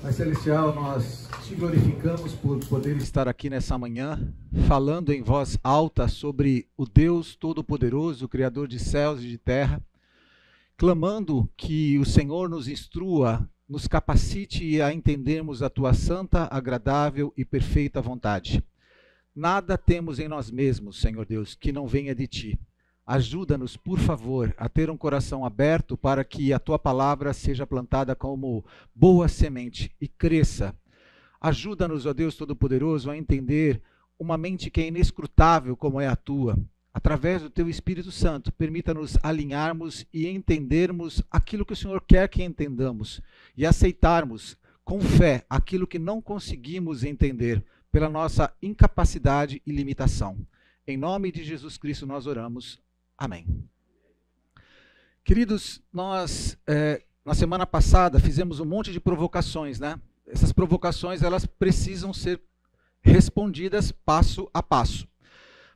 Pai Celestial, nós te glorificamos por poder estar aqui nessa manhã, falando em voz alta sobre o Deus Todo-Poderoso, Criador de céus e de terra, clamando que o Senhor nos instrua, nos capacite a entendermos a tua santa, agradável e perfeita vontade. Nada temos em nós mesmos, Senhor Deus, que não venha de ti. Ajuda-nos, por favor, a ter um coração aberto para que a tua palavra seja plantada como boa semente e cresça. Ajuda-nos, ó Deus Todo-Poderoso, a entender uma mente que é inescrutável como é a tua. Através do teu Espírito Santo, permita-nos alinharmos e entendermos aquilo que o Senhor quer que entendamos e aceitarmos com fé aquilo que não conseguimos entender pela nossa incapacidade e limitação. Em nome de Jesus Cristo nós oramos. Amém. Queridos, nós na semana passada fizemos um monte de provocações, né? Essas provocações elas precisam ser respondidas passo a passo.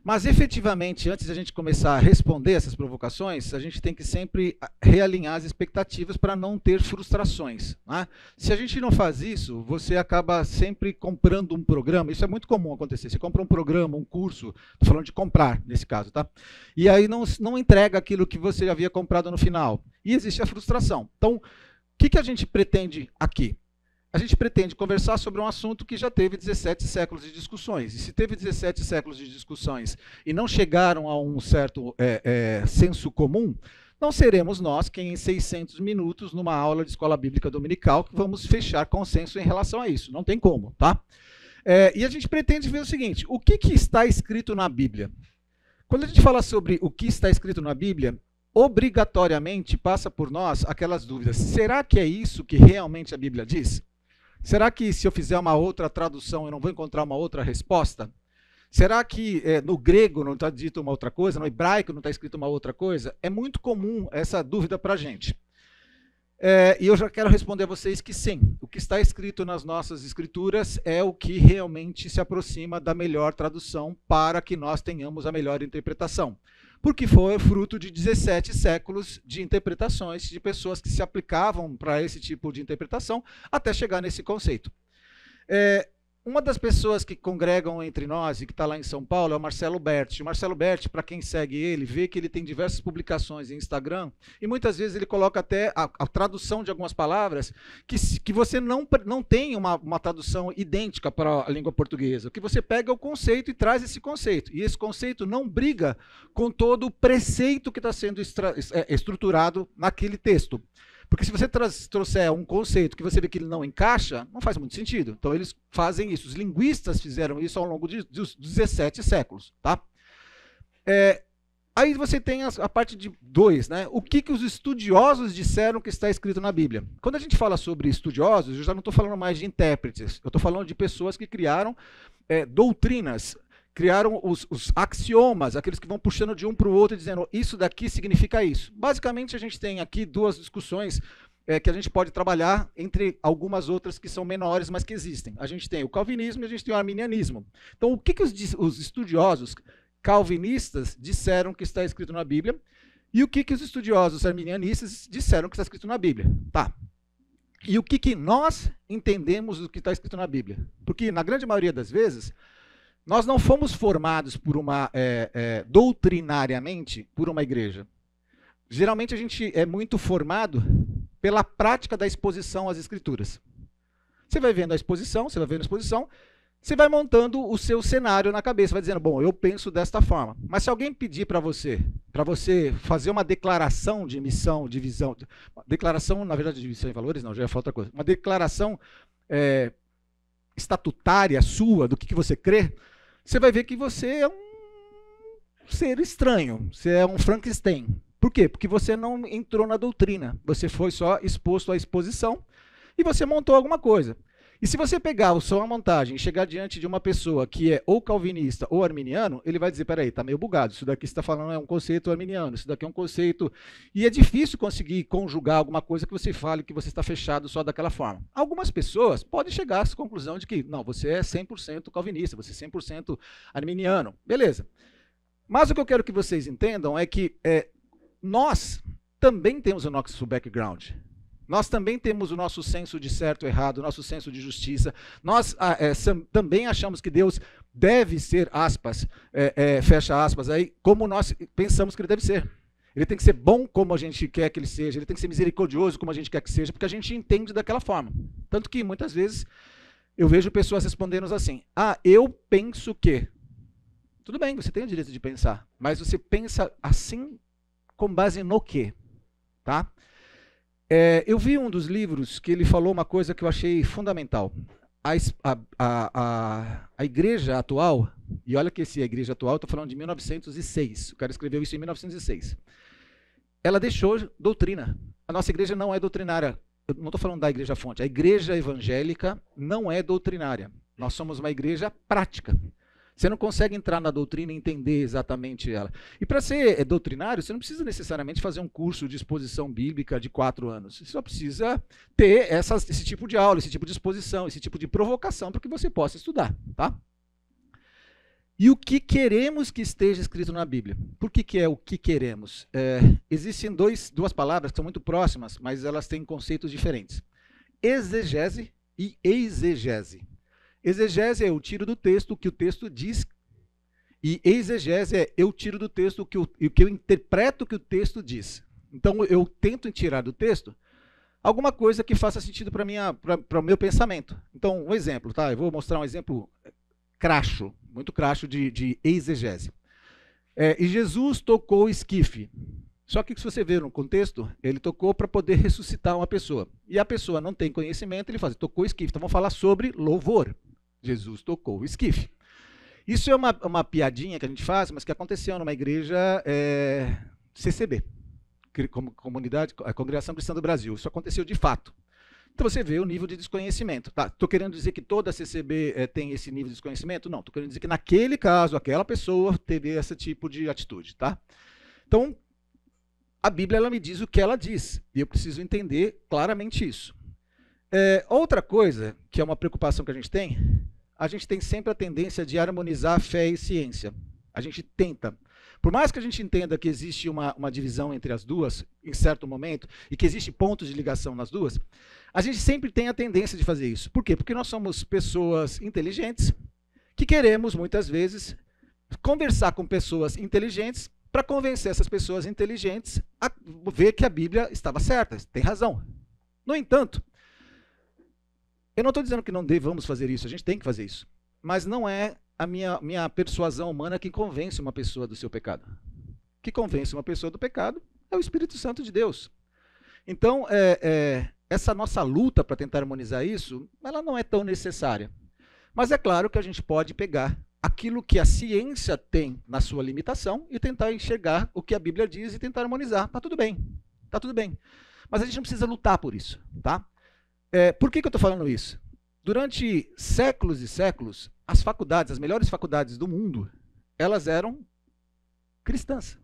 Mas efetivamente, antes de a gente começar a responder essas provocações, a gente tem que sempre realinhar as expectativas para não ter frustrações, né? Se a gente não faz isso, você acaba sempre comprando um programa. Isso é muito comum acontecer. Você compra um programa, um curso, estou falando de comprar nesse caso, tá? E aí não entrega aquilo que você havia comprado no final. E existe a frustração. Então, o que a gente pretende aqui? A gente pretende conversar sobre um assunto que já teve 17 séculos de discussões. E se teve 17 séculos de discussões e não chegaram a um certo senso comum, não seremos nós quem em 600 minutos, numa aula de escola bíblica dominical, que vamos fechar consenso em relação a isso. Não tem como, tá? E a gente pretende ver o seguinte, o que está escrito na Bíblia? Quando a gente fala sobre o que está escrito na Bíblia, obrigatoriamente passa por nós aquelas dúvidas. Será que é isso que realmente a Bíblia diz? Será que se eu fizer uma outra tradução eu não vou encontrar uma outra resposta? Será que no grego não está dito uma outra coisa, no hebraico não está escrito uma outra coisa? É muito comum essa dúvida para a gente. E eu já quero responder a vocês que sim, o que está escrito nas nossas escrituras é o que realmente se aproxima da melhor tradução para que nós tenhamos a melhor interpretação. Porque foi fruto de 17 séculos de interpretações de pessoas que se aplicavam para esse tipo de interpretação até chegar nesse conceito. Uma das pessoas que congregam entre nós e que está lá em São Paulo é o Marcelo Berti. O Marcelo Berti, para quem segue ele, vê que ele tem diversas publicações em Instagram e muitas vezes ele coloca até a tradução de algumas palavras que você não tem uma tradução idêntica para a língua portuguesa. O que você pega é o conceito e traz esse conceito. E esse conceito não briga com todo o preceito que está sendo estruturado naquele texto. Porque se você trouxer um conceito que você vê que ele não encaixa, não faz muito sentido. Então eles fazem isso. Os linguistas fizeram isso ao longo dos 17 séculos. Tá? Aí você tem a parte de 2, né? O que os estudiosos disseram que está escrito na Bíblia. Quando a gente fala sobre estudiosos, eu já não estou falando mais de intérpretes. Eu estou falando de pessoas que criaram doutrinas, criaram os axiomas, aqueles que vão puxando de um para o outro e dizendo isso daqui significa isso. Basicamente, a gente tem aqui duas discussões que a gente pode trabalhar entre algumas outras que são menores, mas que existem. A gente tem o calvinismo e a gente tem o arminianismo. Então, o que os estudiosos calvinistas disseram que está escrito na Bíblia e o que os estudiosos arminianistas disseram que está escrito na Bíblia? Tá. E o que nós entendemos do que está escrito na Bíblia? Porque, na grande maioria das vezes, nós não fomos formados por doutrinariamente por uma igreja. Geralmente a gente é muito formado pela prática da exposição às escrituras. Você vai vendo a exposição, você vai montando o seu cenário na cabeça, vai dizendo, bom, eu penso desta forma. Mas se alguém pedir para você fazer uma declaração de missão, de visão, declaração, na verdade, de missão e valores, não, já é outra coisa, uma declaração estatutária sua, do que você crê, você vai ver que você é um ser estranho, você é um Frankenstein. Por quê? Porque você não entrou na doutrina, você foi só exposto à exposição e você montou alguma coisa. E se você pegar só uma montagem e chegar diante de uma pessoa que é ou calvinista ou arminiano, ele vai dizer, peraí, está meio bugado, isso daqui você está falando é um conceito arminiano, isso daqui é um conceito... E é difícil conseguir conjugar alguma coisa que você fale que você está fechado só daquela forma. Algumas pessoas podem chegar à conclusão de que, não, você é 100% calvinista, você é 100% arminiano. Beleza. Mas o que eu quero que vocês entendam é que nós também temos o nosso background. Nós também temos o nosso senso de certo e errado, o nosso senso de justiça. Nós também achamos que Deus deve ser, aspas, fecha aspas, aí, como nós pensamos que ele deve ser. Ele tem que ser bom como a gente quer que ele seja, ele tem que ser misericordioso como a gente quer que seja, porque a gente entende daquela forma. Tanto que, muitas vezes, eu vejo pessoas respondendo assim, eu penso que. Tudo bem, você tem o direito de pensar, mas você pensa assim com base no quê? Tá? Eu vi um dos livros que ele falou uma coisa que eu achei fundamental. A igreja atual, e olha que esse é a igreja atual, estou falando de 1906, o cara escreveu isso em 1906. Ela deixou doutrina. A nossa igreja não é doutrinária. Eu não estou falando da igreja fonte. A igreja evangélica não é doutrinária. Nós somos uma igreja prática. Você não consegue entrar na doutrina e entender exatamente ela. E para ser doutrinário, você não precisa necessariamente fazer um curso de exposição bíblica de 4 anos. Você só precisa ter esse tipo de aula, esse tipo de exposição, esse tipo de provocação para que você possa estudar. Tá? E o que queremos que esteja escrito na Bíblia? Por que é o que queremos? Existem duas palavras que são muito próximas, mas elas têm conceitos diferentes. Exegese e exegese. Exegese é eu tiro do texto o que o texto diz, e exegese é eu tiro do texto o que eu interpreto o que o texto diz. Então eu tento tirar do texto alguma coisa que faça sentido para o meu pensamento. Então, um exemplo, tá? Eu vou mostrar um exemplo cracho, muito cracho de exegese. E Jesus tocou o esquife. Só que se você ver no contexto, ele tocou para poder ressuscitar uma pessoa. E a pessoa não tem conhecimento, ele faz, tocou o esquife. Então vamos falar sobre louvor. Jesus tocou o esquife. Isso é uma piadinha que a gente faz, mas que aconteceu numa igreja CCB, comunidade, a Congregação Cristã do Brasil. Isso aconteceu de fato. Então você vê o nível de desconhecimento. Estou querendo dizer que toda a CCB tem esse nível de desconhecimento? Não, estou querendo dizer que naquele caso, aquela pessoa teve esse tipo de atitude. Tá? Então, a Bíblia ela me diz o que ela diz, e eu preciso entender claramente isso. Outra coisa, que é uma preocupação que a gente tem sempre a tendência de harmonizar fé e ciência. A gente tenta. Por mais que a gente entenda que existe uma divisão entre as duas, em certo momento, e que existe pontos de ligação nas duas, a gente sempre tem a tendência de fazer isso. Por quê? Porque nós somos pessoas inteligentes que queremos, muitas vezes, conversar com pessoas inteligentes para convencer essas pessoas inteligentes a ver que a Bíblia estava certa, tem razão. No entanto, eu não estou dizendo que não devamos fazer isso, a gente tem que fazer isso. Mas não é a minha persuasão humana que convence uma pessoa do seu pecado. O que convence uma pessoa do pecado é o Espírito Santo de Deus. Então, essa nossa luta para tentar harmonizar isso, ela não é tão necessária. Mas é claro que a gente pode pegar aquilo que a ciência tem na sua limitação e tentar enxergar o que a Bíblia diz e tentar harmonizar. Tá tudo bem, tá tudo bem. Mas a gente não precisa lutar por isso, tá? Por que eu estou falando isso? Durante séculos e séculos, as faculdades, as melhores faculdades do mundo, elas eram cristãs.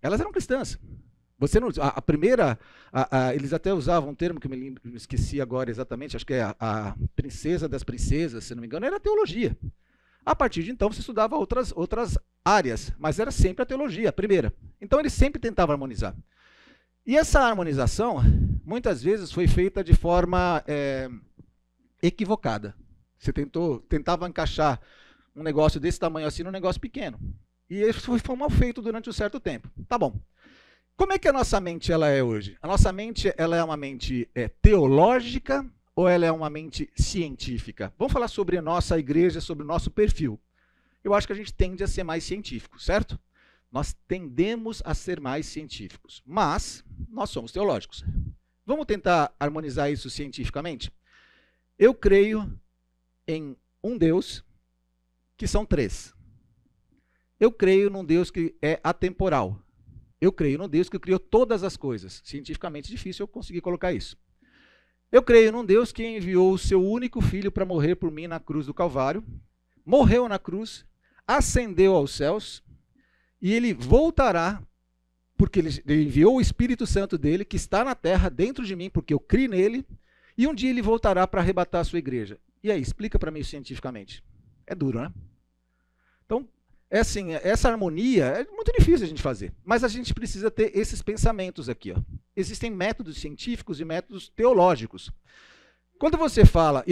Elas eram cristãs. Você não, a primeira, eles até usavam um termo que eu me esqueci agora exatamente, acho que é a princesa das princesas, se não me engano, era a teologia. A partir de então, você estudava outras áreas, mas era sempre a teologia, a primeira. Então, eles sempre tentavam harmonizar. E essa harmonização, muitas vezes, foi feita de forma equivocada. Você tentava encaixar um negócio desse tamanho assim num negócio pequeno. E isso foi mal feito durante um certo tempo. Tá bom. Como é que a nossa mente ela é hoje? A nossa mente ela é uma mente teológica ou ela é uma mente científica? Vamos falar sobre a nossa igreja, sobre o nosso perfil. Eu acho que a gente tende a ser mais científico, certo? Nós tendemos a ser mais científicos, mas nós somos teológicos. Vamos tentar harmonizar isso cientificamente? Eu creio em um Deus que são 3. Eu creio num Deus que é atemporal. Eu creio num Deus que criou todas as coisas. Cientificamente é difícil eu conseguir colocar isso. Eu creio num Deus que enviou o seu único filho para morrer por mim na cruz do Calvário, morreu na cruz, ascendeu aos céus, e ele voltará, porque ele enviou o Espírito Santo dele, que está na terra, dentro de mim, porque eu criei nele, e um dia ele voltará para arrebatar a sua igreja. E aí, explica para mim cientificamente. É duro, né? Então, É assim, essa harmonia é muito difícil a gente fazer, mas a gente precisa ter esses pensamentos aqui. Ó. Existem métodos científicos e métodos teológicos. Quando você fala,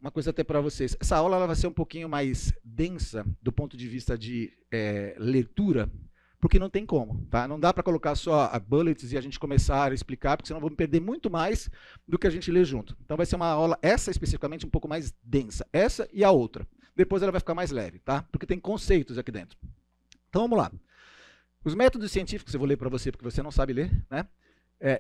uma coisa até para vocês, essa aula ela vai ser um pouquinho mais densa do ponto de vista de leitura, porque não tem como, tá? Não dá para colocar só bullets e a gente começar a explicar, porque senão vamos perder muito mais do que a gente lê junto. Então vai ser uma aula, essa especificamente, um pouco mais densa, essa e a outra. Depois ela vai ficar mais leve, tá? Porque tem conceitos aqui dentro. Então vamos lá. Os métodos científicos, eu vou ler para você, porque você não sabe ler, né?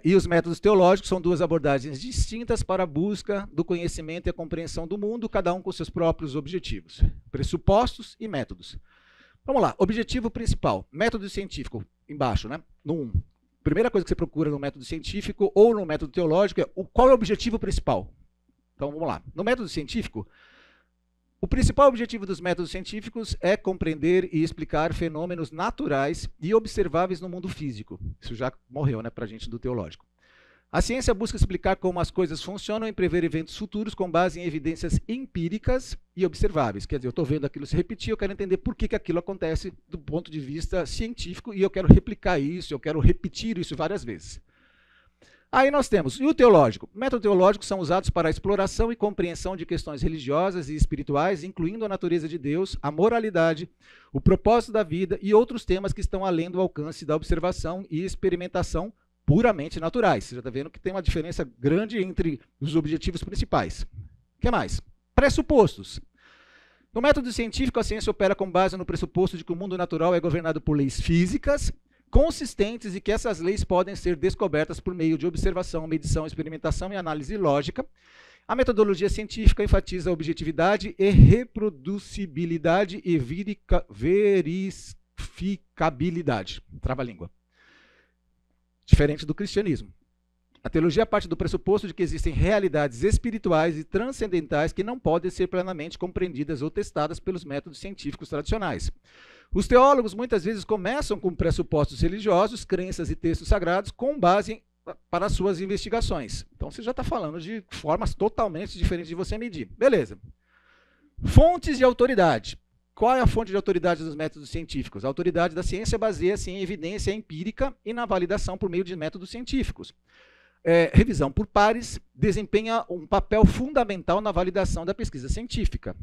E os métodos teológicos são duas abordagens distintas para a busca do conhecimento e a compreensão do mundo, cada um com seus próprios objetivos, pressupostos e métodos. Vamos lá, objetivo principal, método científico, embaixo, né? No 1. Primeira coisa que você procura no método científico ou no método teológico é qual é o objetivo principal. Então vamos lá, no método científico, o principal objetivo dos métodos científicos é compreender e explicar fenômenos naturais e observáveis no mundo físico. Isso já morreu, né, para a gente do teológico. A ciência busca explicar como as coisas funcionam e prever eventos futuros com base em evidências empíricas e observáveis. Quer dizer, eu estou vendo aquilo se repetir, eu quero entender por que aquilo acontece do ponto de vista científico e eu quero replicar isso, eu quero repetir isso várias vezes. Aí nós temos, e o teológico? Métodos teológicos são usados para a exploração e compreensão de questões religiosas e espirituais, incluindo a natureza de Deus, a moralidade, o propósito da vida e outros temas que estão além do alcance da observação e experimentação puramente naturais. Você já está vendo que tem uma diferença grande entre os objetivos principais. O que mais? Pressupostos. No método científico, a ciência opera com base no pressuposto de que o mundo natural é governado por leis físicas, consistentes e que essas leis podem ser descobertas por meio de observação, medição, experimentação e análise lógica. A metodologia científica enfatiza a objetividade e reproducibilidade e verificabilidade. Trava-língua. Diferente do cristianismo. A teologia parte do pressuposto de que existem realidades espirituais e transcendentais que não podem ser plenamente compreendidas ou testadas pelos métodos científicos tradicionais. Os teólogos muitas vezes começam com pressupostos religiosos, crenças e textos sagrados com base para suas investigações. Então você já está falando de formas totalmente diferentes de você medir. Beleza. Fontes de autoridade. Qual é a fonte de autoridade dos métodos científicos? A autoridade da ciência baseia-se em evidência empírica e na validação por meio de métodos científicos. Revisão por pares desempenha um papel fundamental na validação da pesquisa científica.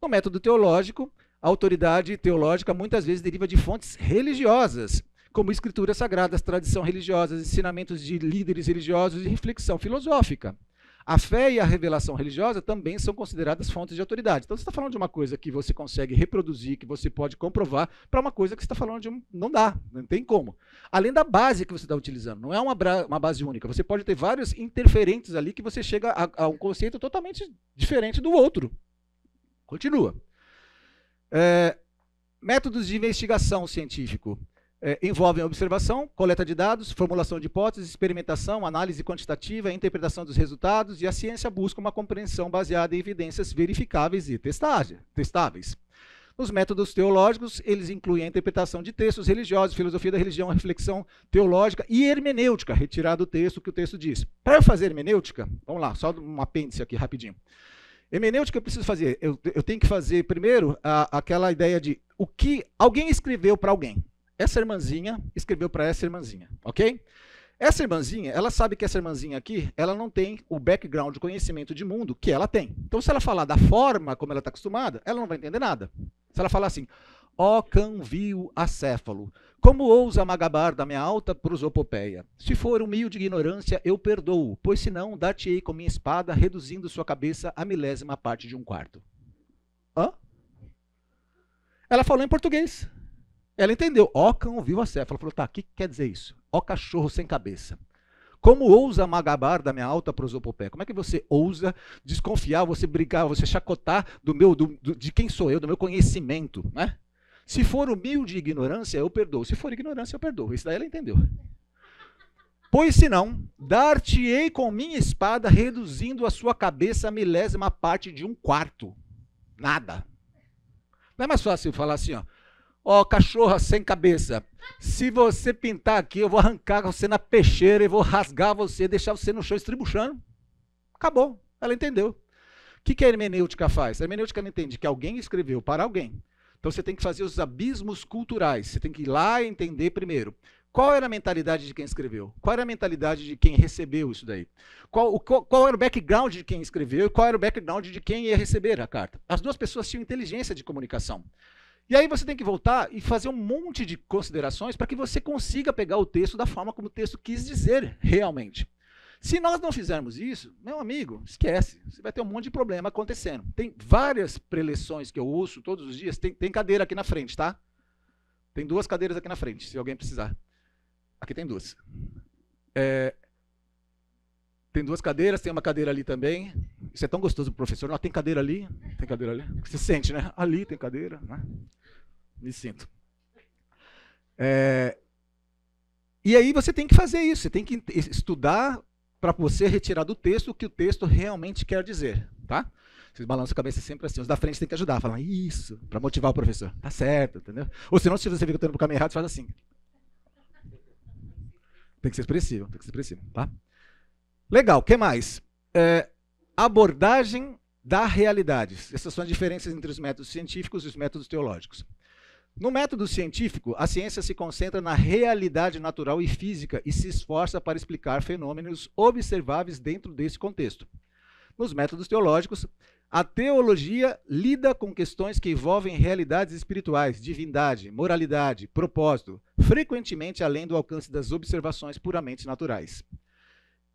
No método teológico, a autoridade teológica muitas vezes deriva de fontes religiosas, como escrituras sagradas, tradição religiosa, ensinamentos de líderes religiosos e reflexão filosófica. A fé e a revelação religiosa também são consideradas fontes de autoridade. Então, você está falando de uma coisa que você consegue reproduzir, que você pode comprovar, para uma coisa que você está falando de não dá, não tem como. Além da base que você está utilizando, não é uma base única. Você pode ter vários interferentes ali que você chega a um conceito totalmente diferente do outro. Continua. Métodos de investigação científico. Envolvem observação, coleta de dados, formulação de hipóteses, experimentação, análise quantitativa, interpretação dos resultados, e a ciência busca uma compreensão baseada em evidências verificáveis e testáveis. Nos métodos teológicos, eles incluem a interpretação de textos religiosos, filosofia da religião, reflexão teológica e hermenêutica, retirar do texto o que o texto diz. Para eu fazer hermenêutica, vamos lá, só um apêndice aqui rapidinho. Hermenêutica eu preciso fazer, eu tenho que fazer primeiro aquela ideia de o que alguém escreveu para alguém. Essa irmãzinha escreveu para essa irmãzinha, ok? Essa irmãzinha, ela sabe que essa irmãzinha aqui, ela não tem o background de conhecimento de mundo que ela tem. Então, se ela falar da forma como ela está acostumada, ela não vai entender nada. Se ela falar assim, ó cão vil acéfalo, como ousa magabar da minha alta prosopopeia? Se for humilde ignorância, eu perdoo, pois senão dar-te-ei com minha espada, reduzindo sua cabeça a milésima parte de um quarto. Hã? Ela falou em português. Ela entendeu, ó cão vil acéfalo. Ela falou, tá, o que quer dizer isso? Ó cachorro sem cabeça. Como ousa magabar da minha alta prosopopeia? Como é que você ousa desconfiar, você brigar, você chacotar de quem sou eu, do meu conhecimento, né? Se for humilde ignorância, eu perdoo. Se for ignorância, eu perdoo. Isso daí ela entendeu. Pois senão, dar-te-ei com minha espada, reduzindo a sua cabeça a milésima parte de um quarto. Nada. Não é mais fácil falar assim, ó, cachorra sem cabeça, se você pintar aqui, eu vou arrancar você na peixeira e vou rasgar você, deixar você no chão estribuchando. Acabou. Ela entendeu. O que a hermenêutica faz? A hermenêutica ela entende que alguém escreveu para alguém. Então você tem que fazer os abismos culturais. Você tem que ir lá e entender primeiro. Qual era a mentalidade de quem escreveu? Qual era a mentalidade de quem recebeu isso daí? Qual era o background de quem escreveu e qual era o background de quem ia receber a carta? As duas pessoas tinham inteligência de comunicação. E aí você tem que voltar e fazer um monte de considerações para que você consiga pegar o texto da forma como o texto quis dizer realmente. Se nós não fizermos isso, meu amigo, esquece. Você vai ter um monte de problema acontecendo. Tem várias preleções que eu ouço todos os dias. Tem cadeira aqui na frente, tá? Tem 2 cadeiras aqui na frente, se alguém precisar. Aqui tem 2. Tem 2 cadeiras, tem uma cadeira ali também. Isso é tão gostoso pro professor. Não, tem cadeira ali, tem cadeira ali. Você sente, né? Ali tem cadeira, né? Me sinto. E aí você tem que fazer isso. Você tem que estudar para você retirar do texto o que o texto realmente quer dizer, tá? Vocês balançam a cabeça sempre assim. Os da frente tem que ajudar, falar isso, para motivar o professor. Tá certo, entendeu? Ou senão, se você vê que eu estou indo pro caminho errado, você faz assim. Tem que ser expressivo, tá? Legal, o que mais? Abordagem da realidade. Essas são as diferenças entre os métodos científicos e os métodos teológicos. No método científico, a ciência se concentra na realidade natural e física e se esforça para explicar fenômenos observáveis dentro desse contexto. Nos métodos teológicos, a teologia lida com questões que envolvem realidades espirituais, divindade, moralidade, propósito, frequentemente além do alcance das observações puramente naturais.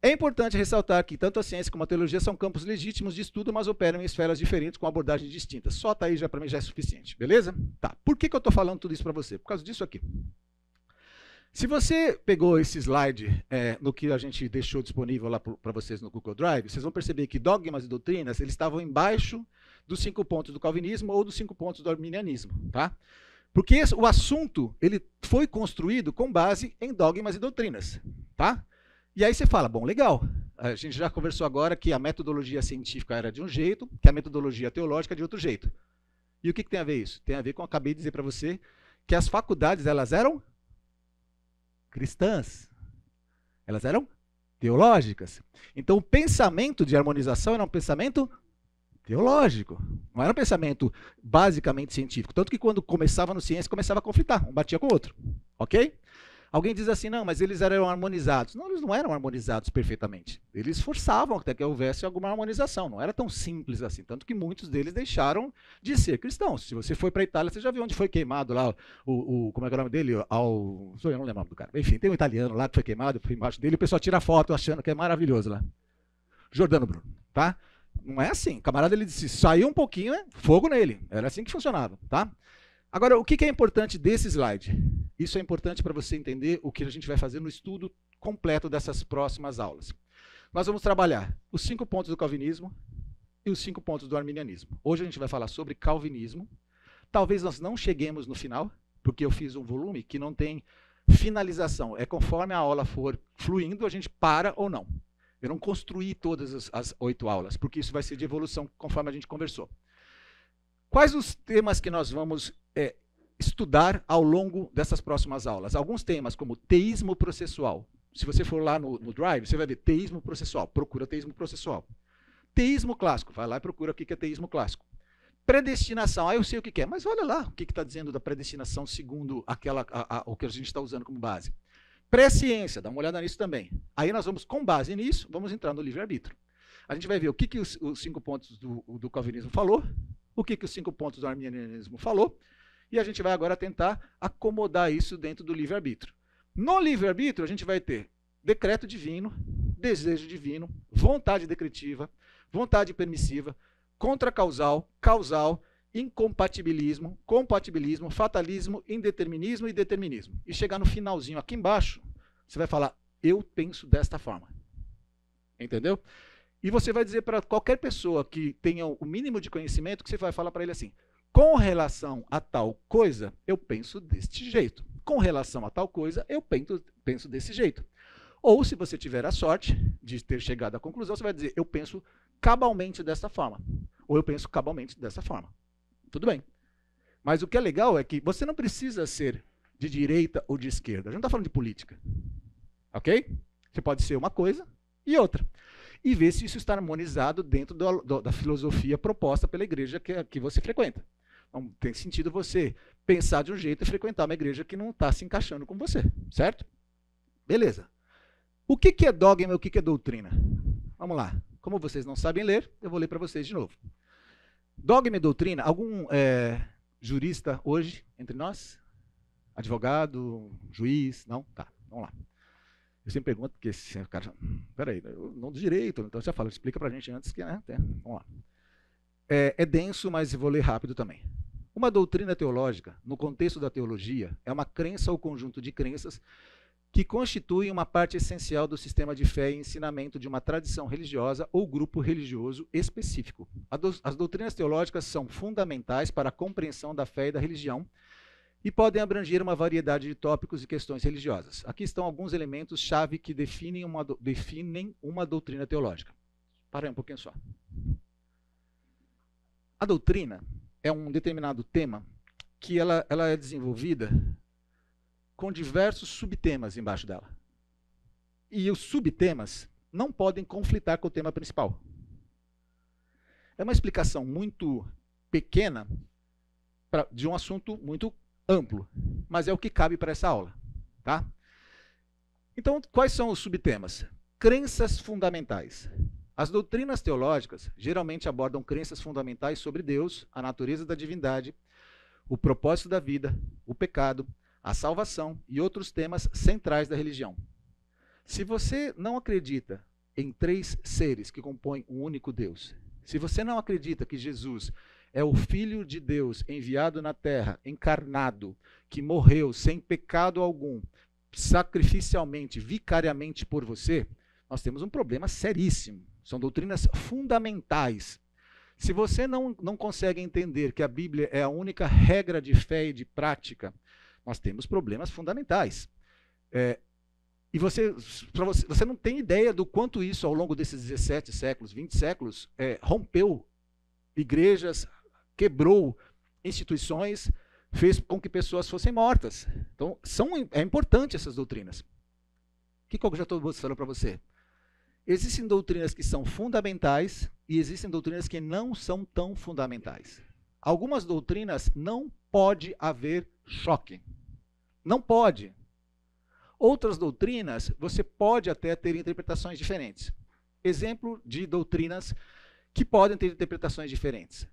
É importante ressaltar que tanto a ciência como a teologia são campos legítimos de estudo, mas operam em esferas diferentes com abordagens distintas. Só tá aí já para mim já é suficiente, beleza? Tá. Por que eu estou falando tudo isso para você? Por causa disso aqui. Se você pegou esse slide no que a gente deixou disponível lá para vocês no Google Drive, vocês vão perceber que dogmas e doutrinas eles estavam embaixo dos 5 pontos do calvinismo ou dos 5 pontos do arminianismo, tá? Porque o assunto ele foi construído com base em dogmas e doutrinas, tá? E aí você fala, bom, legal, a gente já conversou agora que a metodologia científica era de um jeito, que a metodologia teológica é de outro jeito. E o que tem a ver isso? Tem a ver com, acabei de dizer para você, que as faculdades elas eram cristãs, elas eram teológicas. Então o pensamento de harmonização era um pensamento teológico, não era um pensamento basicamente científico. Tanto que quando começava no ciência, começava a conflitar, um batia com o outro, ok? Alguém diz assim, não, mas eles eram harmonizados. Não, eles não eram harmonizados perfeitamente. Eles forçavam até que houvesse alguma harmonização. Não era tão simples assim. Tanto que muitos deles deixaram de ser cristãos. Se você foi para a Itália, você já viu onde foi queimado lá como é que é o nome dele? Eu não lembro o nome do cara. Enfim, tem um italiano lá que foi queimado, eu fui embaixo dele, e o pessoal tira foto achando que é maravilhoso lá. Giordano Bruno, tá? Não é assim. O camarada, ele disse, saiu um pouquinho, fogo nele. Era assim que funcionava, tá? Agora, o que é importante desse slide? Isso é importante para você entender o que a gente vai fazer no estudo completo dessas próximas aulas. Nós vamos trabalhar os 5 pontos do calvinismo e os 5 pontos do arminianismo. Hoje a gente vai falar sobre calvinismo. Talvez nós não cheguemos no final, porque eu fiz um volume que não tem finalização. É conforme a aula for fluindo, a gente para ou não. Eu não construí todas as 8 aulas, porque isso vai ser de evolução conforme a gente conversou. Quais os temas que nós vamos estudar ao longo dessas próximas aulas? Alguns temas como teísmo processual. Se você for lá no Drive, você vai ver teísmo processual. Procura teísmo processual. Teísmo clássico. Vai lá e procura o que é teísmo clássico. Predestinação. Eu sei o que é, mas olha lá o que está dizendo da predestinação segundo o que a gente está usando como base. Presciência. Dá uma olhada nisso também. Aí nós vamos, com base nisso, vamos entrar no livre-arbítrio. A gente vai ver o que os 5 pontos do calvinismo falou, o que os 5 pontos do arminianismo falou, e a gente vai agora tentar acomodar isso dentro do livre-arbítrio. No livre-arbítrio, a gente vai ter decreto divino, desejo divino, vontade decretiva, vontade permissiva, contracausal, causal, incompatibilismo, compatibilismo, fatalismo, indeterminismo e determinismo. E chegar no finalzinho aqui embaixo, você vai falar, eu penso desta forma. Entendeu? E você vai dizer para qualquer pessoa que tenha o mínimo de conhecimento, que você vai falar para ele assim, com relação a tal coisa, eu penso deste jeito. Com relação a tal coisa, eu penso desse jeito. Ou, se você tiver a sorte de ter chegado à conclusão, você vai dizer, eu penso cabalmente dessa forma. Ou eu penso cabalmente dessa forma. Tudo bem. Mas o que é legal é que você não precisa ser de direita ou de esquerda. A gente não está falando de política. Ok? Você pode ser uma coisa e outra. E ver se isso está harmonizado dentro da filosofia proposta pela igreja que você frequenta. Não tem sentido você pensar de um jeito e frequentar uma igreja que não está se encaixando com você, certo? Beleza. O que é dogma e o que é doutrina? Vamos lá. Como vocês não sabem ler, eu vou ler para vocês de novo. Dogma e doutrina, algum jurista hoje entre nós? Advogado, juiz? Não? Tá, vamos lá. Eu sempre pergunto, porque o cara, peraí, eu não do direito, então já falo, explica pra gente antes que, né? Vamos lá. É denso, mas eu vou ler rápido também. Uma doutrina teológica, no contexto da teologia, é uma crença ou conjunto de crenças que constituem uma parte essencial do sistema de fé e ensinamento de uma tradição religiosa ou grupo religioso específico. As doutrinas teológicas são fundamentais para a compreensão da fé e da religião e podem abranger uma variedade de tópicos e questões religiosas. Aqui estão alguns elementos-chave que definem uma doutrina teológica. Para aí um pouquinho só. A doutrina é um determinado tema que ela é desenvolvida com diversos subtemas embaixo dela. E os subtemas não podem conflitar com o tema principal. É uma explicação muito pequena de um assunto muito amplo, mas é o que cabe para essa aula, tá? Então, quais são os subtemas? Crenças fundamentais. As doutrinas teológicas geralmente abordam crenças fundamentais sobre Deus, a natureza da divindade, o propósito da vida, o pecado, a salvação e outros temas centrais da religião. Se você não acredita em 3 seres que compõem um único Deus, se você não acredita que Jesus é o Filho de Deus enviado na terra, encarnado, que morreu sem pecado algum, sacrificialmente, vicariamente por você, nós temos um problema seríssimo. São doutrinas fundamentais. Se você não consegue entender que a Bíblia é a única regra de fé e de prática, nós temos problemas fundamentais. E você não tem ideia do quanto isso, ao longo desses 17 séculos, 20 séculos, rompeu igrejas, quebrou instituições, fez com que pessoas fossem mortas. Então, é importante essas doutrinas. O que eu já estou falando para você? Existem doutrinas que são fundamentais e existem doutrinas que não são tão fundamentais. Algumas doutrinas não pode haver choque. Não pode. Outras doutrinas, você pode até ter interpretações diferentes. Exemplo de doutrinas que podem ter interpretações diferentes.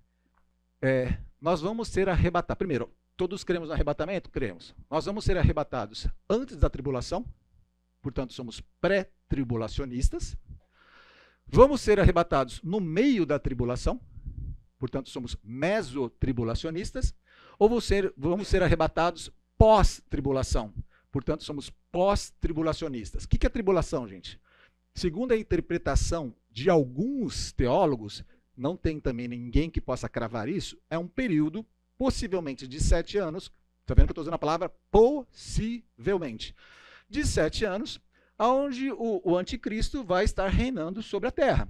Nós vamos ser arrebatados. Primeiro, todos cremos no arrebatamento? Cremos. Nós vamos ser arrebatados antes da tribulação, portanto, somos pré-tribulacionistas. Vamos ser arrebatados no meio da tribulação, portanto, somos mesotribulacionistas. Ou vamos ser arrebatados pós-tribulação, portanto, somos pós-tribulacionistas. O que é tribulação, gente? Segundo a interpretação de alguns teólogos, não tem também ninguém que possa cravar isso, é um período, possivelmente de 7 anos, está vendo que eu estou usando a palavra possivelmente, de 7 anos, onde o anticristo vai estar reinando sobre a terra.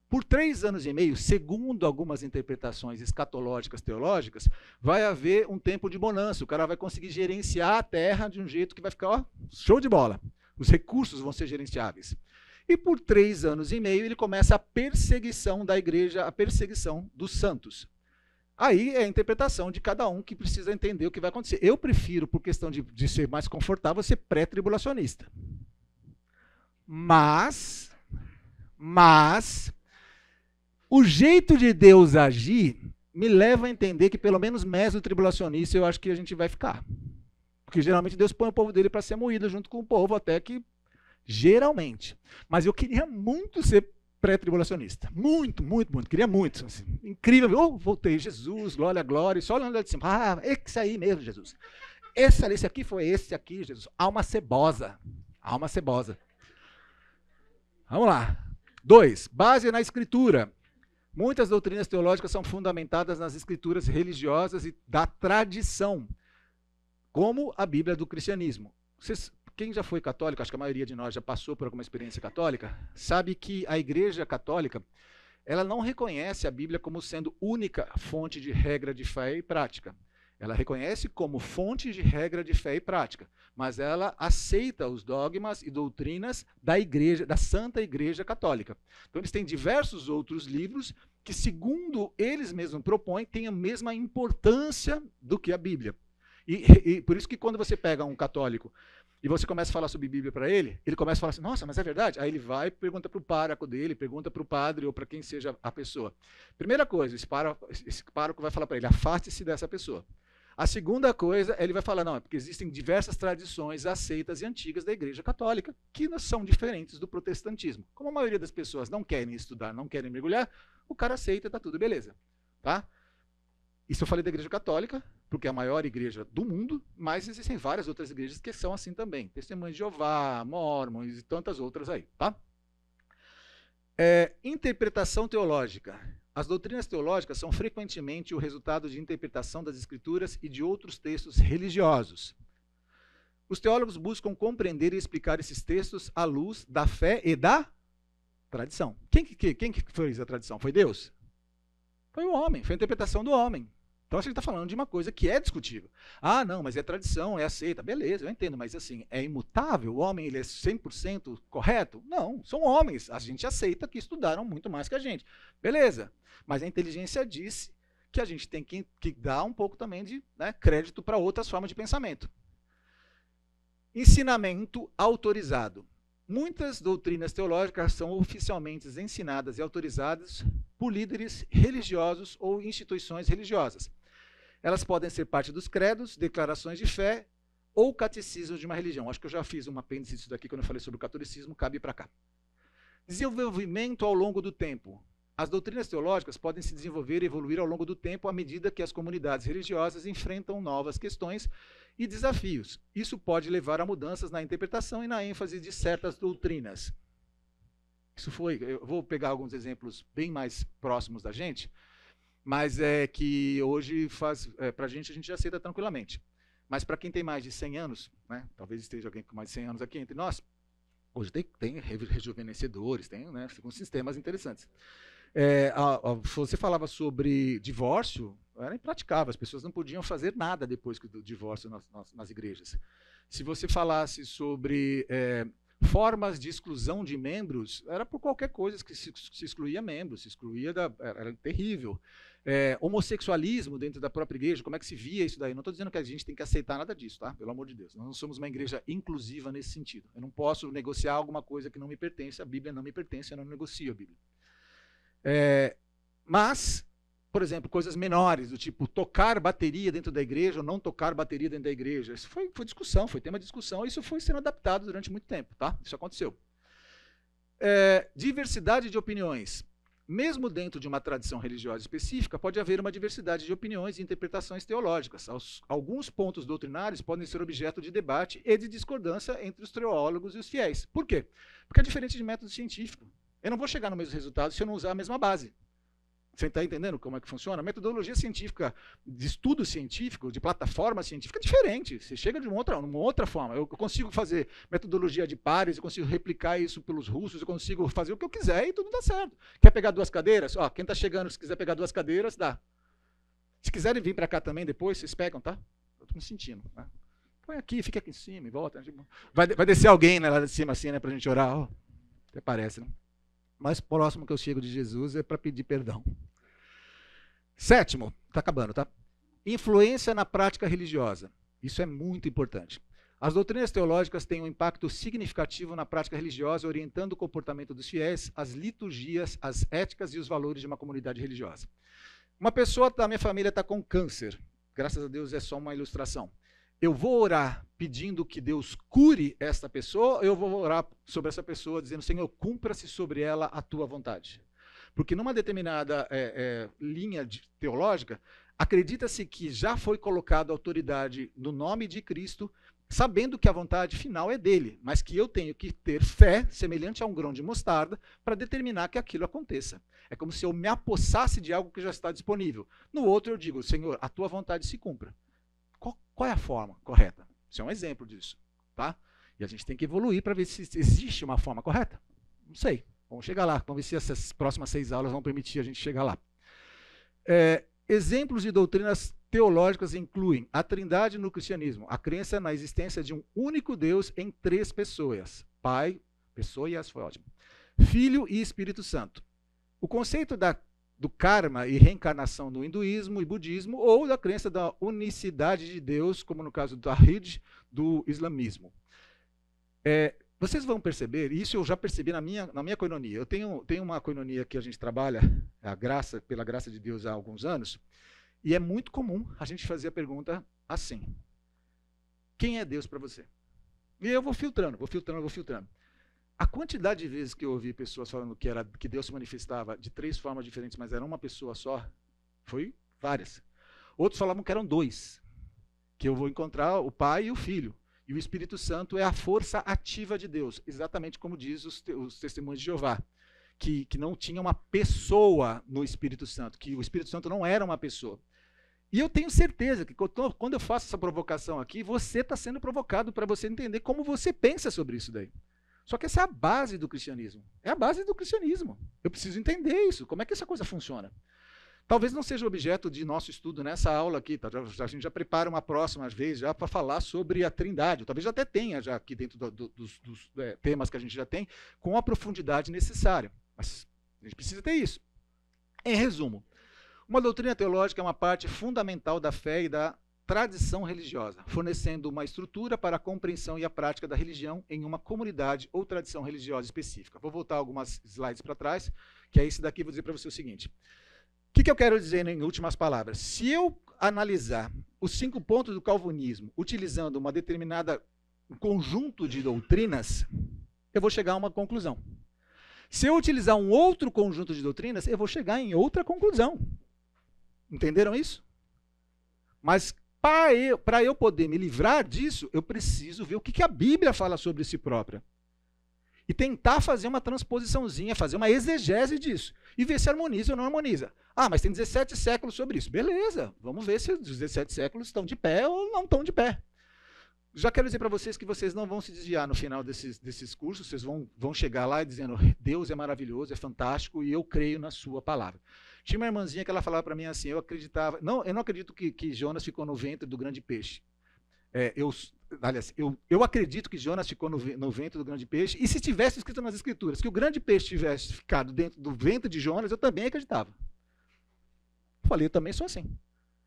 Por 3 anos e meio, segundo algumas interpretações escatológicas, teológicas, vai haver um tempo de bonança, o cara vai conseguir gerenciar a terra de um jeito que vai ficar show de bola. Os recursos vão ser gerenciáveis. E por 3 anos e meio ele começa a perseguição da igreja, a perseguição dos santos. Aí é a interpretação de cada um que precisa entender o que vai acontecer. Eu prefiro, por questão de ser mais confortável, ser pré-tribulacionista. Mas, o jeito de Deus agir me leva a entender que pelo menos mesotribulacionista eu acho que a gente vai ficar. Porque geralmente Deus põe o povo dele para ser moído junto com o povo, até que geralmente. Mas eu queria muito ser pré-tribulacionista. Muito, muito, muito. Queria muito. Assim, incrível. Voltei. Jesus, glória, glória. E só olhando lá de cima. Esse aí mesmo, Jesus. Esse aqui foi esse aqui, Jesus. Alma cebosa. Alma cebosa. Vamos lá. 2. Base na Escritura. Muitas doutrinas teológicas são fundamentadas nas escrituras religiosas e da tradição, como a Bíblia do cristianismo. Quem já foi católico, acho que a maioria de nós já passou por alguma experiência católica, sabe que a Igreja Católica, ela não reconhece a Bíblia como sendo única fonte de regra de fé e prática. Ela reconhece como fonte de regra de fé e prática, mas ela aceita os dogmas e doutrinas da Igreja, da Santa Igreja Católica. Então eles têm diversos outros livros que, segundo eles mesmos propõem, têm a mesma importância do que a Bíblia. E por isso que quando você pega um católico e você começa a falar sobre Bíblia para ele, ele começa a falar assim, nossa, mas é verdade? Aí ele vai e pergunta para o pároco dele, pergunta para o padre ou para quem seja a pessoa. Primeira coisa, esse pároco vai falar para ele, afaste-se dessa pessoa. A segunda coisa, ele vai falar, não, é porque existem diversas tradições aceitas e antigas da Igreja Católica que não são diferentes do protestantismo. Como a maioria das pessoas não querem estudar, não querem mergulhar, o cara aceita, tá tudo beleza. Tá? Isso eu falei da Igreja Católica, porque é a maior igreja do mundo, mas existem várias outras igrejas que são assim também. Testemunhas de Jeová, Mormons e tantas outras aí. Tá? Interpretação teológica. As doutrinas teológicas são frequentemente o resultado de interpretação das Escrituras e de outros textos religiosos. Os teólogos buscam compreender e explicar esses textos à luz da fé e da tradição. Quem que fez a tradição? Foi Deus? Foi o homem, foi a interpretação do homem. Então a gente está falando de uma coisa que é discutível. Ah, não, mas é tradição, é aceita. Beleza, eu entendo, mas assim, é imutável? O homem ele é 100% correto? Não, são homens. A gente aceita que estudaram muito mais que a gente. Beleza, mas a inteligência disse que a gente tem que dar um pouco também de crédito para outras formas de pensamento. Ensinamento autorizado. Muitas doutrinas teológicas são oficialmente ensinadas e autorizadas por líderes religiosos ou instituições religiosas. Elas podem ser parte dos credos, declarações de fé ou catecismo de uma religião. Acho que eu já fiz um apêndice disso daqui quando eu falei sobre o catolicismo, cabe para cá. Desenvolvimento ao longo do tempo. As doutrinas teológicas podem se desenvolver e evoluir ao longo do tempo à medida que as comunidades religiosas enfrentam novas questões e desafios. Isso pode levar a mudanças na interpretação e na ênfase de certas doutrinas. Eu vou pegar alguns exemplos bem mais próximos da gente, mas é que hoje para a gente já aceita tranquilamente. Mas para quem tem mais de 100 anos, talvez esteja alguém com mais de 100 anos aqui entre nós, hoje tem rejuvenescedores, tem alguns sistemas interessantes. Você falava sobre divórcio, era impraticável, as pessoas não podiam fazer nada depois do divórcio nas igrejas. Se você falasse sobre formas de exclusão de membros, era por qualquer coisa que se excluía membros, era terrível. Homossexualismo dentro da própria igreja, como é que se via isso daí? Não estou dizendo que a gente tem que aceitar nada disso, tá? Pelo amor de Deus. Nós não somos uma igreja inclusiva nesse sentido. Eu não posso negociar alguma coisa que não me pertence, a Bíblia não me pertence, eu não negocio a Bíblia. Mas, por exemplo, coisas menores, do tipo tocar bateria dentro da igreja ou não tocar bateria dentro da igreja, isso foi discussão, foi tema de discussão, e isso foi sendo adaptado durante muito tempo, tá? Isso aconteceu. Diversidade de opiniões. Mesmo dentro de uma tradição religiosa específica, pode haver uma diversidade de opiniões e interpretações teológicas. Alguns pontos doutrinários podem ser objeto de debate e de discordância entre os teólogos e os fiéis. Por quê? Porque é diferente de método científico. Eu não vou chegar no mesmo resultado se eu não usar a mesma base. Você está entendendo como é que funciona? A metodologia científica, de estudo científico, de plataforma científica, é diferente. Você chega de uma outra forma. Eu consigo fazer metodologia de pares, eu consigo replicar isso pelos russos, eu consigo fazer o que eu quiser e tudo dá certo. Quer pegar 2 cadeiras? Quem está chegando, se quiser pegar 2 cadeiras, dá. Se quiserem vir para cá também depois, vocês pegam, tá? Eu estou me sentindo. Né? Põe aqui, fica aqui em cima e volta. Vai descer alguém lá de cima assim, para a gente orar. Até parece, né? Mais próximo que eu chego de Jesus é para pedir perdão. 7º, está acabando, tá? Influência na prática religiosa. Isso é muito importante. As doutrinas teológicas têm um impacto significativo na prática religiosa, orientando o comportamento dos fiéis, as liturgias, as éticas e os valores de uma comunidade religiosa. Uma pessoa da minha família está com câncer. Graças a Deus é só uma ilustração. Eu vou orar pedindo que Deus cure esta pessoa, ou eu vou orar sobre essa pessoa dizendo, Senhor, cumpra-se sobre ela a tua vontade. Porque numa determinada linha teológica, acredita-se que já foi colocada autoridade no nome de Cristo, sabendo que a vontade final é dele, mas que eu tenho que ter fé, semelhante a um grão de mostarda, para determinar que aquilo aconteça. É como se eu me apossasse de algo que já está disponível. No outro eu digo, Senhor, a tua vontade se cumpra. Qual é a forma correta? Isso é um exemplo disso. Tá? E a gente tem que evoluir para ver se existe uma forma correta. Não sei. Vamos chegar lá. Vamos ver se essas próximas 6 aulas vão permitir a gente chegar lá. Exemplos de doutrinas teológicas incluem a trindade no cristianismo, a crença na existência de um único Deus em 3 pessoas, Pai, pessoas, foi ótimo, Filho e Espírito Santo. O conceito do karma e reencarnação no hinduísmo e budismo, ou da crença da unicidade de Deus, como no caso do Tawhid, do islamismo. Vocês vão perceber, isso eu já percebi na minha koinonia. Eu tenho uma koinonia que a gente trabalha, pela graça de Deus, há alguns anos, e é muito comum a gente fazer a pergunta assim: quem é Deus para você? E eu vou filtrando. A quantidade de vezes que eu ouvi pessoas falando que Deus se manifestava de 3 formas diferentes, mas era uma pessoa só, foi várias. Outros falavam que eram 2, que eu vou encontrar o Pai e o Filho. E o Espírito Santo é a força ativa de Deus, exatamente como diz os testemunhos de Jeová, que não tinha uma pessoa no Espírito Santo, que o Espírito Santo não era uma pessoa. E eu tenho certeza que quando eu faço essa provocação aqui, você está sendo provocado para você entender como você pensa sobre isso daí. Só que essa é a base do cristianismo. É a base do cristianismo. Eu preciso entender isso. Como é que essa coisa funciona? Talvez não seja objeto de nosso estudo nessa aula aqui. Tá? A gente já prepara uma próxima vez já para falar sobre a Trindade. Talvez já até tenha já aqui dentro dos temas que a gente já tem, com a profundidade necessária. Mas a gente precisa ter isso. Em resumo, uma doutrina teológica é uma parte fundamental da fé e da tradição religiosa, fornecendo uma estrutura para a compreensão e a prática da religião em uma comunidade ou tradição religiosa específica. Vou voltar algumas slides para trás, que é esse daqui. Vou dizer para você o seguinte. O que eu quero dizer em últimas palavras? Se eu analisar os 5 pontos do calvinismo utilizando uma determinada conjunto de doutrinas, eu vou chegar a uma conclusão. Se eu utilizar um outro conjunto de doutrinas, eu vou chegar em outra conclusão. Entenderam isso? Mas para eu poder me livrar disso, eu preciso ver o que a Bíblia fala sobre si própria. E tentar fazer uma transposiçãozinha, fazer uma exegese disso. E ver se harmoniza ou não harmoniza. Ah, mas tem 17 séculos sobre isso. Beleza, vamos ver se os 17 séculos estão de pé ou não estão de pé. Já quero dizer para vocês que vocês não vão se desviar no final desses cursos. Vocês vão chegar lá dizendo: Deus é maravilhoso, é fantástico e eu creio na sua palavra. Tinha uma irmãzinha que ela falava para mim assim: eu não acredito que Jonas ficou no ventre do grande peixe. Eu acredito que Jonas ficou no ventre do grande peixe, e se tivesse escrito nas escrituras que o grande peixe tivesse ficado dentro do ventre de Jonas, eu também acreditava. Falei, eu também sou assim.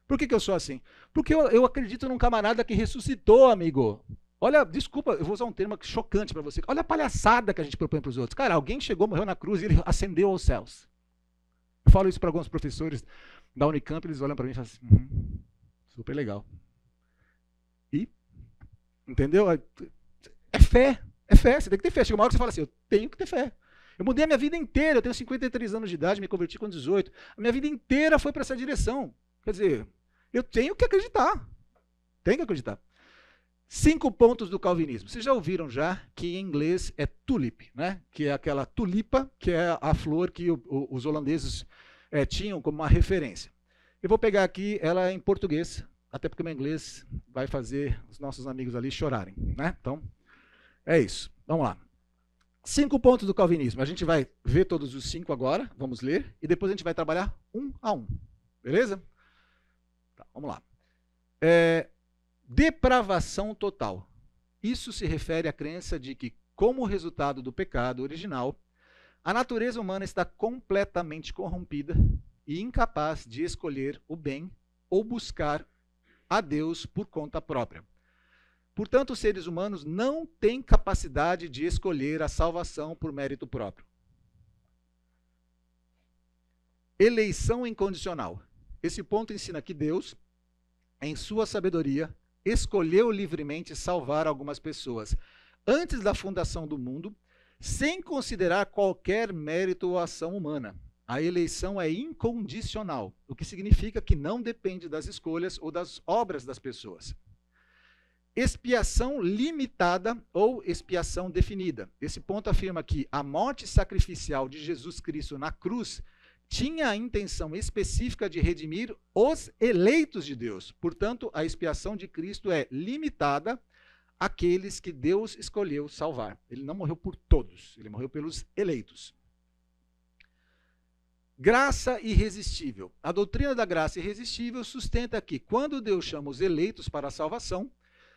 Por que eu sou assim? Porque eu acredito num camarada que ressuscitou, amigo. Olha, desculpa, eu vou usar um termo chocante para você. Olha a palhaçada que a gente propõe para os outros. Cara, alguém chegou, morreu na cruz e ele ascendeu aos céus. Eu falo isso para alguns professores da Unicamp, eles olham para mim e falam assim: super legal. E, entendeu? É fé, você tem que ter fé. Chega uma hora que você fala assim: eu tenho que ter fé. Eu mudei a minha vida inteira, eu tenho 53 anos de idade, me converti com 18. A minha vida inteira foi para essa direção. Quer dizer, eu tenho que acreditar. Tenho que acreditar. 5 pontos do calvinismo. Vocês já ouviram já que em inglês é tulip, né? Que é aquela tulipa, que é a flor que os holandeses tinham como uma referência. Eu vou pegar aqui ela em português, até porque o meu inglês vai fazer os nossos amigos ali chorarem, né? Então, é isso. Vamos lá. 5 pontos do calvinismo. A gente vai ver todos os 5 agora, vamos ler, e depois a gente vai trabalhar um a um. Beleza? Tá, vamos lá. Depravação total. Isso se refere à crença de que, como resultado do pecado original, a natureza humana está completamente corrompida e incapaz de escolher o bem ou buscar a Deus por conta própria. Portanto, os seres humanos não têm capacidade de escolher a salvação por mérito próprio. Eleição incondicional. Esse ponto ensina que Deus, em sua sabedoria, escolheu livremente salvar algumas pessoas antes da fundação do mundo, sem considerar qualquer mérito ou ação humana. A eleição é incondicional, o que significa que não depende das escolhas ou das obras das pessoas. Expiação limitada ou expiação definida. Esse ponto afirma que a morte sacrificial de Jesus Cristo na cruz tinha a intenção específica de redimir os eleitos de Deus. Portanto, a expiação de Cristo é limitada àqueles que Deus escolheu salvar. Ele não morreu por todos, ele morreu pelos eleitos. Graça irresistível. A doutrina da graça irresistível sustenta que, quando Deus chama os eleitos para a salvação,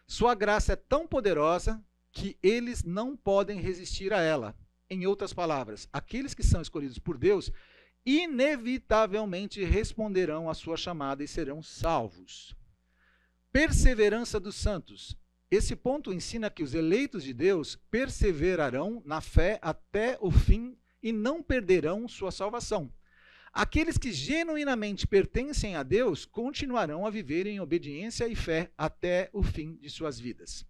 sua graça é tão poderosa que eles não podem resistir a ela. Em outras palavras, aqueles que são escolhidos por Deus inevitavelmente responderão à sua chamada e serão salvos. Perseverança dos santos. Esse ponto ensina que os eleitos de Deus perseverarão na fé até o fim e não perderão sua salvação. Aqueles que genuinamente pertencem a Deus continuarão a viver em obediência e fé até o fim de suas vidas.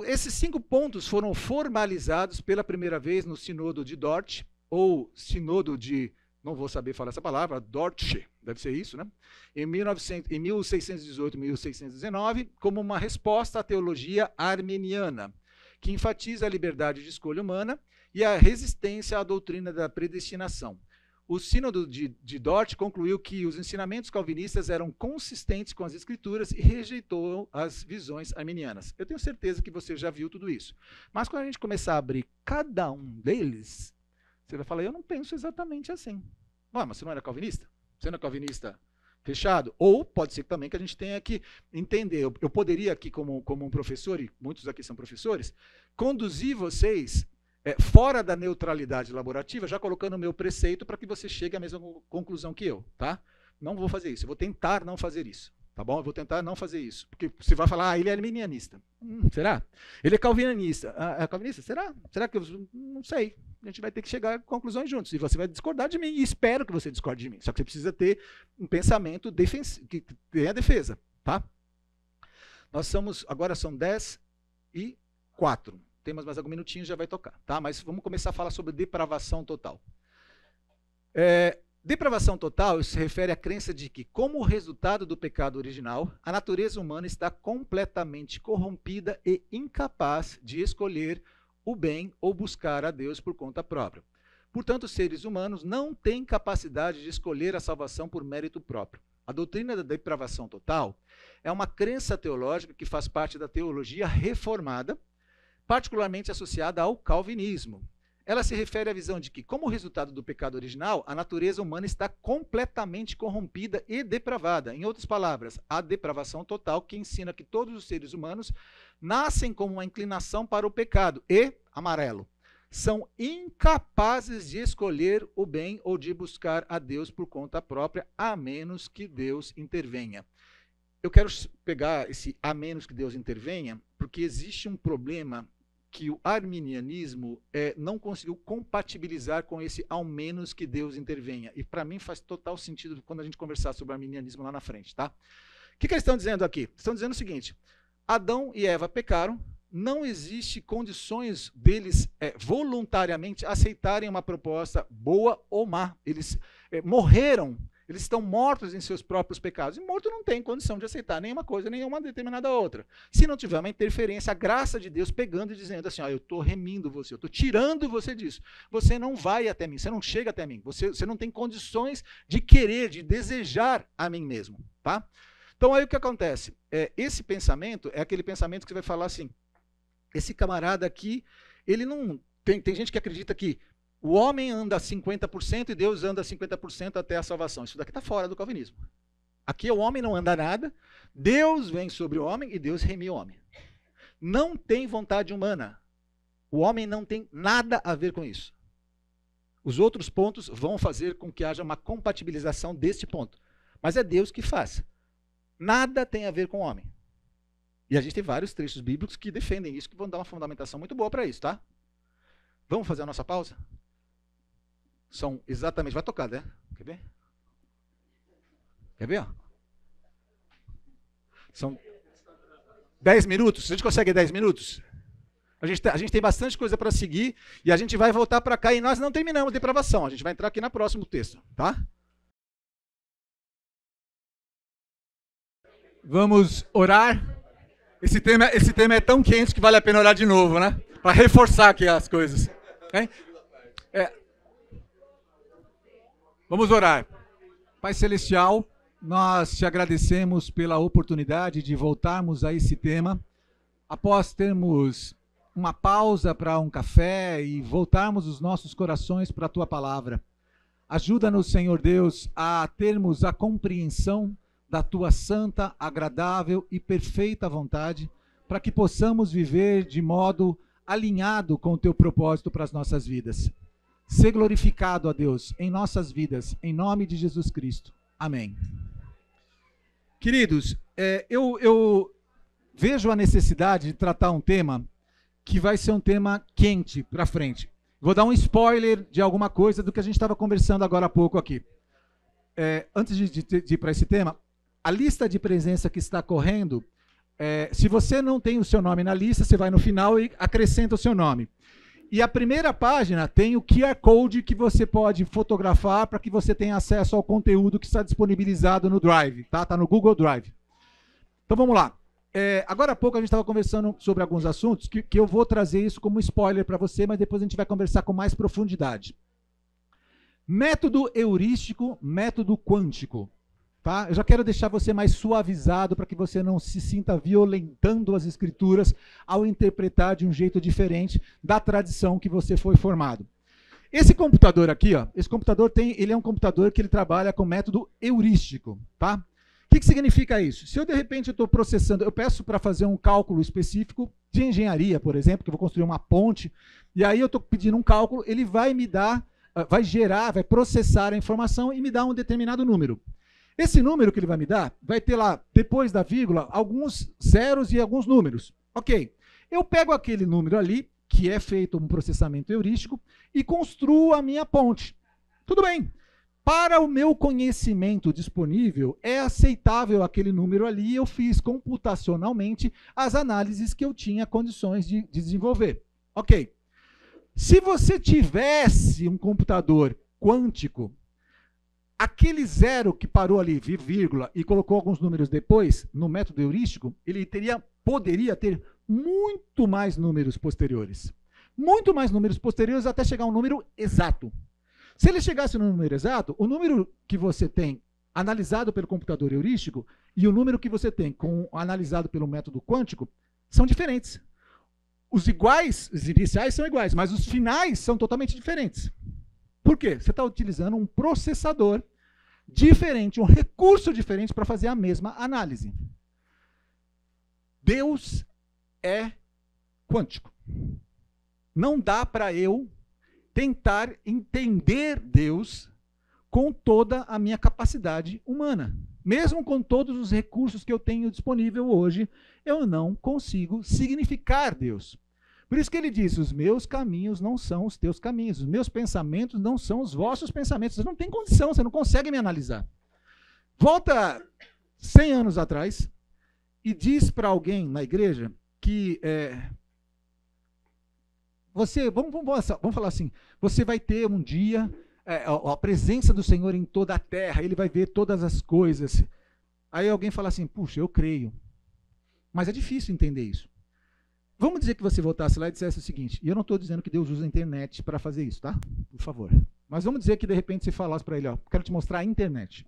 Esses 5 pontos foram formalizados pela primeira vez no Sínodo de Dort, ou Sínodo de, não vou saber falar essa palavra, Dort, deve ser isso, né? Em 1618 e 1619, como uma resposta à teologia arminiana, que enfatiza a liberdade de escolha humana e a resistência à doutrina da predestinação. O Sínodo de Dort concluiu que os ensinamentos calvinistas eram consistentes com as Escrituras e rejeitou as visões arminianas. Eu tenho certeza que você já viu tudo isso. Mas quando a gente começar a abrir cada um deles, você vai falar, eu não penso exatamente assim. Mas você não era calvinista? Você não é calvinista fechado? Ou pode ser também que a gente tenha que entender. Eu poderia aqui, como um professor, e muitos aqui são professores, conduzir vocês fora da neutralidade laborativa, já colocando o meu preceito para que você chegue à mesma conclusão que eu, tá? Não vou fazer isso, eu vou tentar não fazer isso, tá bom? Eu vou tentar não fazer isso, porque você vai falar, ele é arminianista. Será? Ele é calvinista. É calvinista? Será? Será que eu não sei? A gente vai ter que chegar a conclusões juntos, e você vai discordar de mim, e espero que você discorde de mim, só que você precisa ter um pensamento que tenha defesa, tá? Agora são 10:04. Temos mais algum minutinho, já vai tocar, tá? Mas vamos começar a falar sobre depravação total. Depravação total se refere à crença de que, como resultado do pecado original, a natureza humana está completamente corrompida e incapaz de escolher o bem ou buscar a Deus por conta própria. Portanto, os seres humanos não têm capacidade de escolher a salvação por mérito próprio. A doutrina da depravação total é uma crença teológica que faz parte da teologia reformada, particularmente associada ao calvinismo. Ela se refere à visão de que, como resultado do pecado original, a natureza humana está completamente corrompida e depravada. Em outras palavras, a depravação total, que ensina que todos os seres humanos nascem com uma inclinação para o pecado e, amarelo, são incapazes de escolher o bem ou de buscar a Deus por conta própria, a menos que Deus intervenha. Eu quero pegar esse a menos que Deus intervenha, porque existe um problema que o arminianismo não conseguiu compatibilizar com esse ao menos que Deus intervenha. E para mim faz total sentido quando a gente conversar sobre o arminianismo lá na frente, tá? O que eles estão dizendo aqui? Estão dizendo o seguinte, Adão e Eva pecaram, não existe condições deles voluntariamente aceitarem uma proposta boa ou má. Eles morreram. Eles estão mortos em seus próprios pecados. E morto não tem condição de aceitar nenhuma coisa, nenhuma determinada outra. Se não tiver uma interferência, a graça de Deus pegando e dizendo assim, eu estou remindo você, eu estou tirando você disso. Você não vai até mim, você não chega até mim. Você não tem condições de querer, de desejar a mim mesmo. Tá? Então aí o que acontece? Esse pensamento é aquele pensamento que você vai falar assim, esse camarada aqui, ele não... Tem gente que acredita que o homem anda 50% e Deus anda 50% até a salvação. Isso daqui está fora do calvinismo. Aqui o homem não anda nada, Deus vem sobre o homem e Deus reme o homem. Não tem vontade humana. O homem não tem nada a ver com isso. Os outros pontos vão fazer com que haja uma compatibilização deste ponto. Mas é Deus que faz. Nada tem a ver com o homem. E a gente tem vários trechos bíblicos que defendem isso, que vão dar uma fundamentação muito boa para isso, tá? Vamos fazer a nossa pausa? São exatamente... Vai tocar, né? Quer ver? Quer ver? Ó? São 10 minutos. A gente consegue 10 minutos? A gente tem bastante coisa para seguir e a gente vai voltar para cá e nós não terminamos a depravação. A gente vai entrar aqui no próximo texto, tá? Vamos orar. Esse tema é tão quente que vale a pena orar de novo, né? Para reforçar aqui as coisas. Vamos orar. Pai Celestial, nós te agradecemos pela oportunidade de voltarmos a esse tema, após termos uma pausa para um café e voltarmos os nossos corações para a tua palavra. Ajuda-nos, Senhor Deus, a termos a compreensão da tua santa, agradável e perfeita vontade, para que possamos viver de modo alinhado com o teu propósito para as nossas vidas. Ser glorificado, ó Deus, em nossas vidas, em nome de Jesus Cristo. Amém. Queridos, eu vejo a necessidade de tratar um tema que vai ser um tema quente para frente. Vou dar um spoiler de alguma coisa do que a gente estava conversando agora há pouco aqui. Antes de ir para esse tema, a lista de presença que está correndo, se você não tem o seu nome na lista, você vai no final e acrescenta o seu nome. E a primeira página tem o QR Code que você pode fotografar para que você tenha acesso ao conteúdo que está disponibilizado no Drive, tá? Está no Google Drive. Então vamos lá. Agora há pouco a gente estava conversando sobre alguns assuntos que eu vou trazer isso como spoiler para você, mas depois a gente vai conversar com mais profundidade. Método heurístico, método quântico. Tá? Eu já quero deixar você mais suavizado para que você não se sinta violentando as escrituras ao interpretar de um jeito diferente da tradição que você foi formado. Esse computador aqui, ó, esse computador ele é um computador que ele trabalha com método heurístico. Tá? O que significa isso? Se eu de repente estou processando, eu peço para fazer um cálculo específico de engenharia, por exemplo, que eu vou construir uma ponte, e aí eu estou pedindo um cálculo, ele vai me dar, vai processar a informação e me dar um determinado número. Esse número que ele vai me dar, vai ter lá, depois da vírgula, alguns zeros e alguns números. Ok. Eu pego aquele número ali, que é feito um processamento heurístico, e construo a minha ponte. Tudo bem. Para o meu conhecimento disponível, é aceitável aquele número ali, e eu fiz computacionalmente as análises que eu tinha condições de desenvolver. Ok. Se você tivesse um computador quântico, aquele zero que parou ali, vírgula, e colocou alguns números depois, no método heurístico, ele poderia ter muito mais números posteriores. Muito mais números posteriores até chegar a um número exato. Se ele chegasse no número exato, o número que você tem analisado pelo computador heurístico e o número que você tem analisado pelo método quântico são diferentes. Os iniciais são iguais, mas os finais são totalmente diferentes. Por quê? Você está utilizando um processador diferente, um recurso diferente para fazer a mesma análise. Deus é quântico. Não dá para eu tentar entender Deus com toda a minha capacidade humana. Mesmo com todos os recursos que eu tenho disponível hoje, eu não consigo significar Deus. Por isso que ele diz, os meus caminhos não são os teus caminhos, os meus pensamentos não são os vossos pensamentos. Você não tem condição, você não consegue me analisar. Volta 100 anos atrás e diz para alguém na igreja que vamos falar assim, você vai ter um dia a presença do Senhor em toda a terra, ele vai ver todas as coisas. Aí alguém fala assim, puxa, eu creio. Mas é difícil entender isso. Vamos dizer que você voltasse lá e dissesse o seguinte, e eu não estou dizendo que Deus usa a internet para fazer isso, tá? Por favor. Mas vamos dizer que de repente você falasse para ele, ó, quero te mostrar a internet.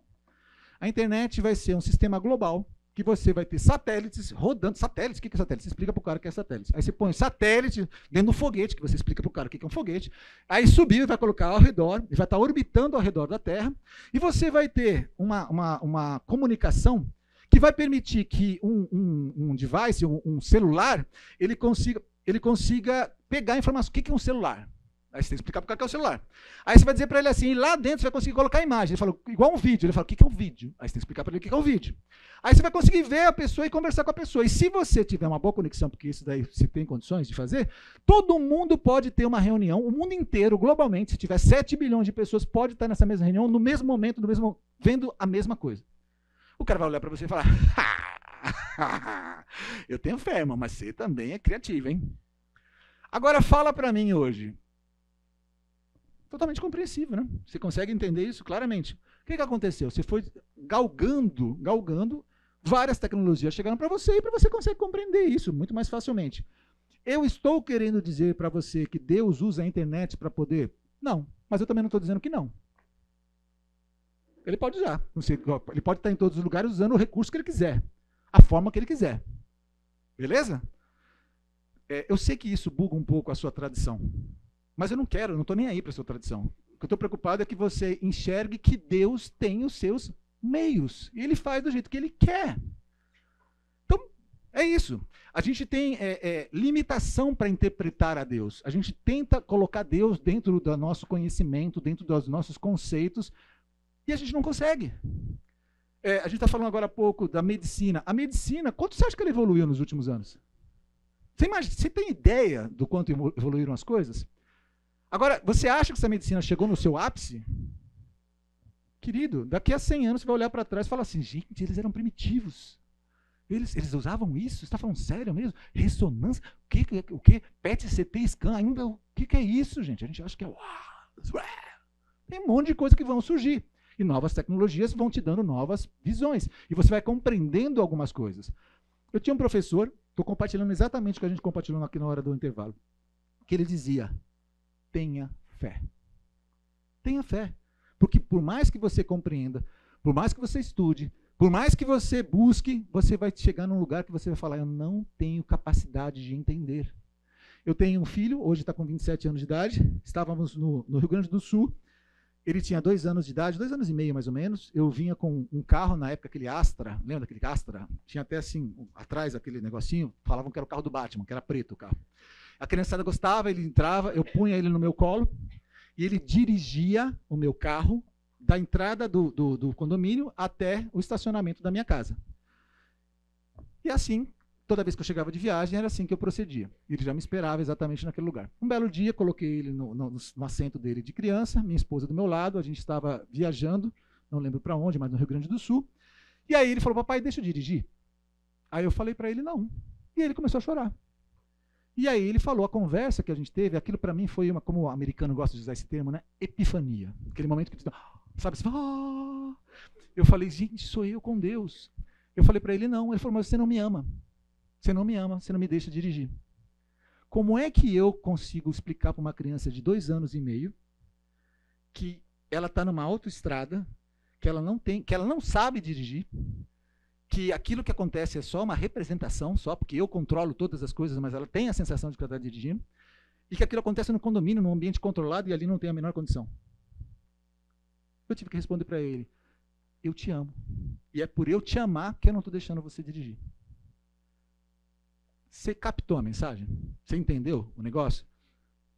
A internet vai ser um sistema global que você vai ter satélites rodando. Satélites? O que é satélite? Você explica para o cara o que é satélite. Aí você põe satélite dentro do foguete, que você explica para o cara o que é um foguete. Aí subiu e vai colocar ao redor, e vai estar orbitando ao redor da Terra, e você vai ter uma comunicação que vai permitir que um device, um celular, ele consiga pegar a informação. O que é um celular? Aí você tem que explicar para o cara que é o celular. Aí você vai dizer para ele assim, e lá dentro você vai conseguir colocar a imagem. Ele fala, igual um vídeo. Ele fala, o que é um vídeo? Aí você tem que explicar para ele o que é um vídeo. Aí você vai conseguir ver a pessoa e conversar com a pessoa. E se você tiver uma boa conexão, porque isso daí você tem condições de fazer, todo mundo pode ter uma reunião, o mundo inteiro, globalmente, se tiver 7 bilhões de pessoas, pode estar nessa mesma reunião, no mesmo momento, vendo a mesma coisa. O cara vai olhar para você e falar, eu tenho fé, irmão, mas você também é criativo, hein? Agora fala para mim hoje. Totalmente compreensível, né? Você consegue entender isso claramente. O que aconteceu? Você foi galgando, várias tecnologias chegaram para você e você consegue compreender isso muito mais facilmente. Eu estou querendo dizer para você que Deus usa a internet para poder? Não, mas eu também não estou dizendo que não. Ele pode usar. Ele pode estar em todos os lugares usando o recurso que ele quiser, a forma que ele quiser. Beleza? Eu sei que isso buga um pouco a sua tradição. Mas eu não estou nem aí para a sua tradição. que eu estou preocupado é que você enxergue que Deus tem os seus meios. E Ele faz do jeito que Ele quer. Então, é isso. A gente tem limitação para interpretar a Deus. A gente tenta colocar Deus dentro do nosso conhecimento, dentro dos nossos conceitos, e a gente não consegue. A gente está falando agora há pouco da medicina. A medicina, quanto você acha que ela evoluiu nos últimos anos? Você tem ideia do quanto evoluíram as coisas? Agora, você acha que essa medicina chegou no seu ápice? Querido, daqui a 100 anos você vai olhar para trás e falar assim, gente, eles eram primitivos. Eles usavam isso? Você está falando sério mesmo? Ressonância? O que? PET, CT, scan? Ainda, o que é isso, gente? A gente acha que é... Tem um monte de coisa que vão surgir. E novas tecnologias vão te dando novas visões. E você vai compreendendo algumas coisas. Eu tinha um professor, estou compartilhando exatamente o que a gente compartilhou aqui na hora do intervalo, que ele dizia, tenha fé. Tenha fé. Porque por mais que você compreenda, por mais que você estude, por mais que você busque, você vai chegar num lugar que você vai falar, eu não tenho capacidade de entender. Eu tenho um filho, hoje está com 27 anos de idade, estávamos no Rio Grande do Sul, ele tinha 2 anos de idade, 2 anos e meio mais ou menos, eu vinha com um carro, na época aquele Astra, lembra daquele Astra? Tinha até assim, atrás aquele negocinho, falavam que era o carro do Batman, que era preto o carro. A criançada gostava, ele entrava, eu punha ele no meu colo, e ele dirigia o meu carro da entrada do condomínio até o estacionamento da minha casa. E assim, toda vez que eu chegava de viagem, era assim que eu procedia. Ele já me esperava exatamente naquele lugar. Um belo dia, coloquei ele no assento dele de criança, minha esposa do meu lado, a gente estava viajando, não lembro para onde, mas no Rio Grande do Sul. E aí ele falou, papai, deixa eu dirigir. Aí eu falei para ele, não. E ele começou a chorar. E aí ele falou, a conversa que a gente teve, aquilo para mim foi como o americano gosta de usar esse termo, né? Epifania. Aquele momento que sabe assim, eu falei, gente, sou eu com Deus. Eu falei para ele, não. Ele falou, mas você não me ama. Você não me ama, você não me deixa dirigir. Como é que eu consigo explicar para uma criança de 2 anos e meio que ela está numa autoestrada, que ela não sabe dirigir, que aquilo que acontece é só uma representação, só porque eu controlo todas as coisas, mas ela tem a sensação de que ela está dirigindo, e que aquilo acontece no condomínio, num ambiente controlado, e ali não tem a menor condição. Eu tive que responder para ele, eu te amo. E é por eu te amar que eu não estou deixando você dirigir. Você captou a mensagem? Você entendeu o negócio?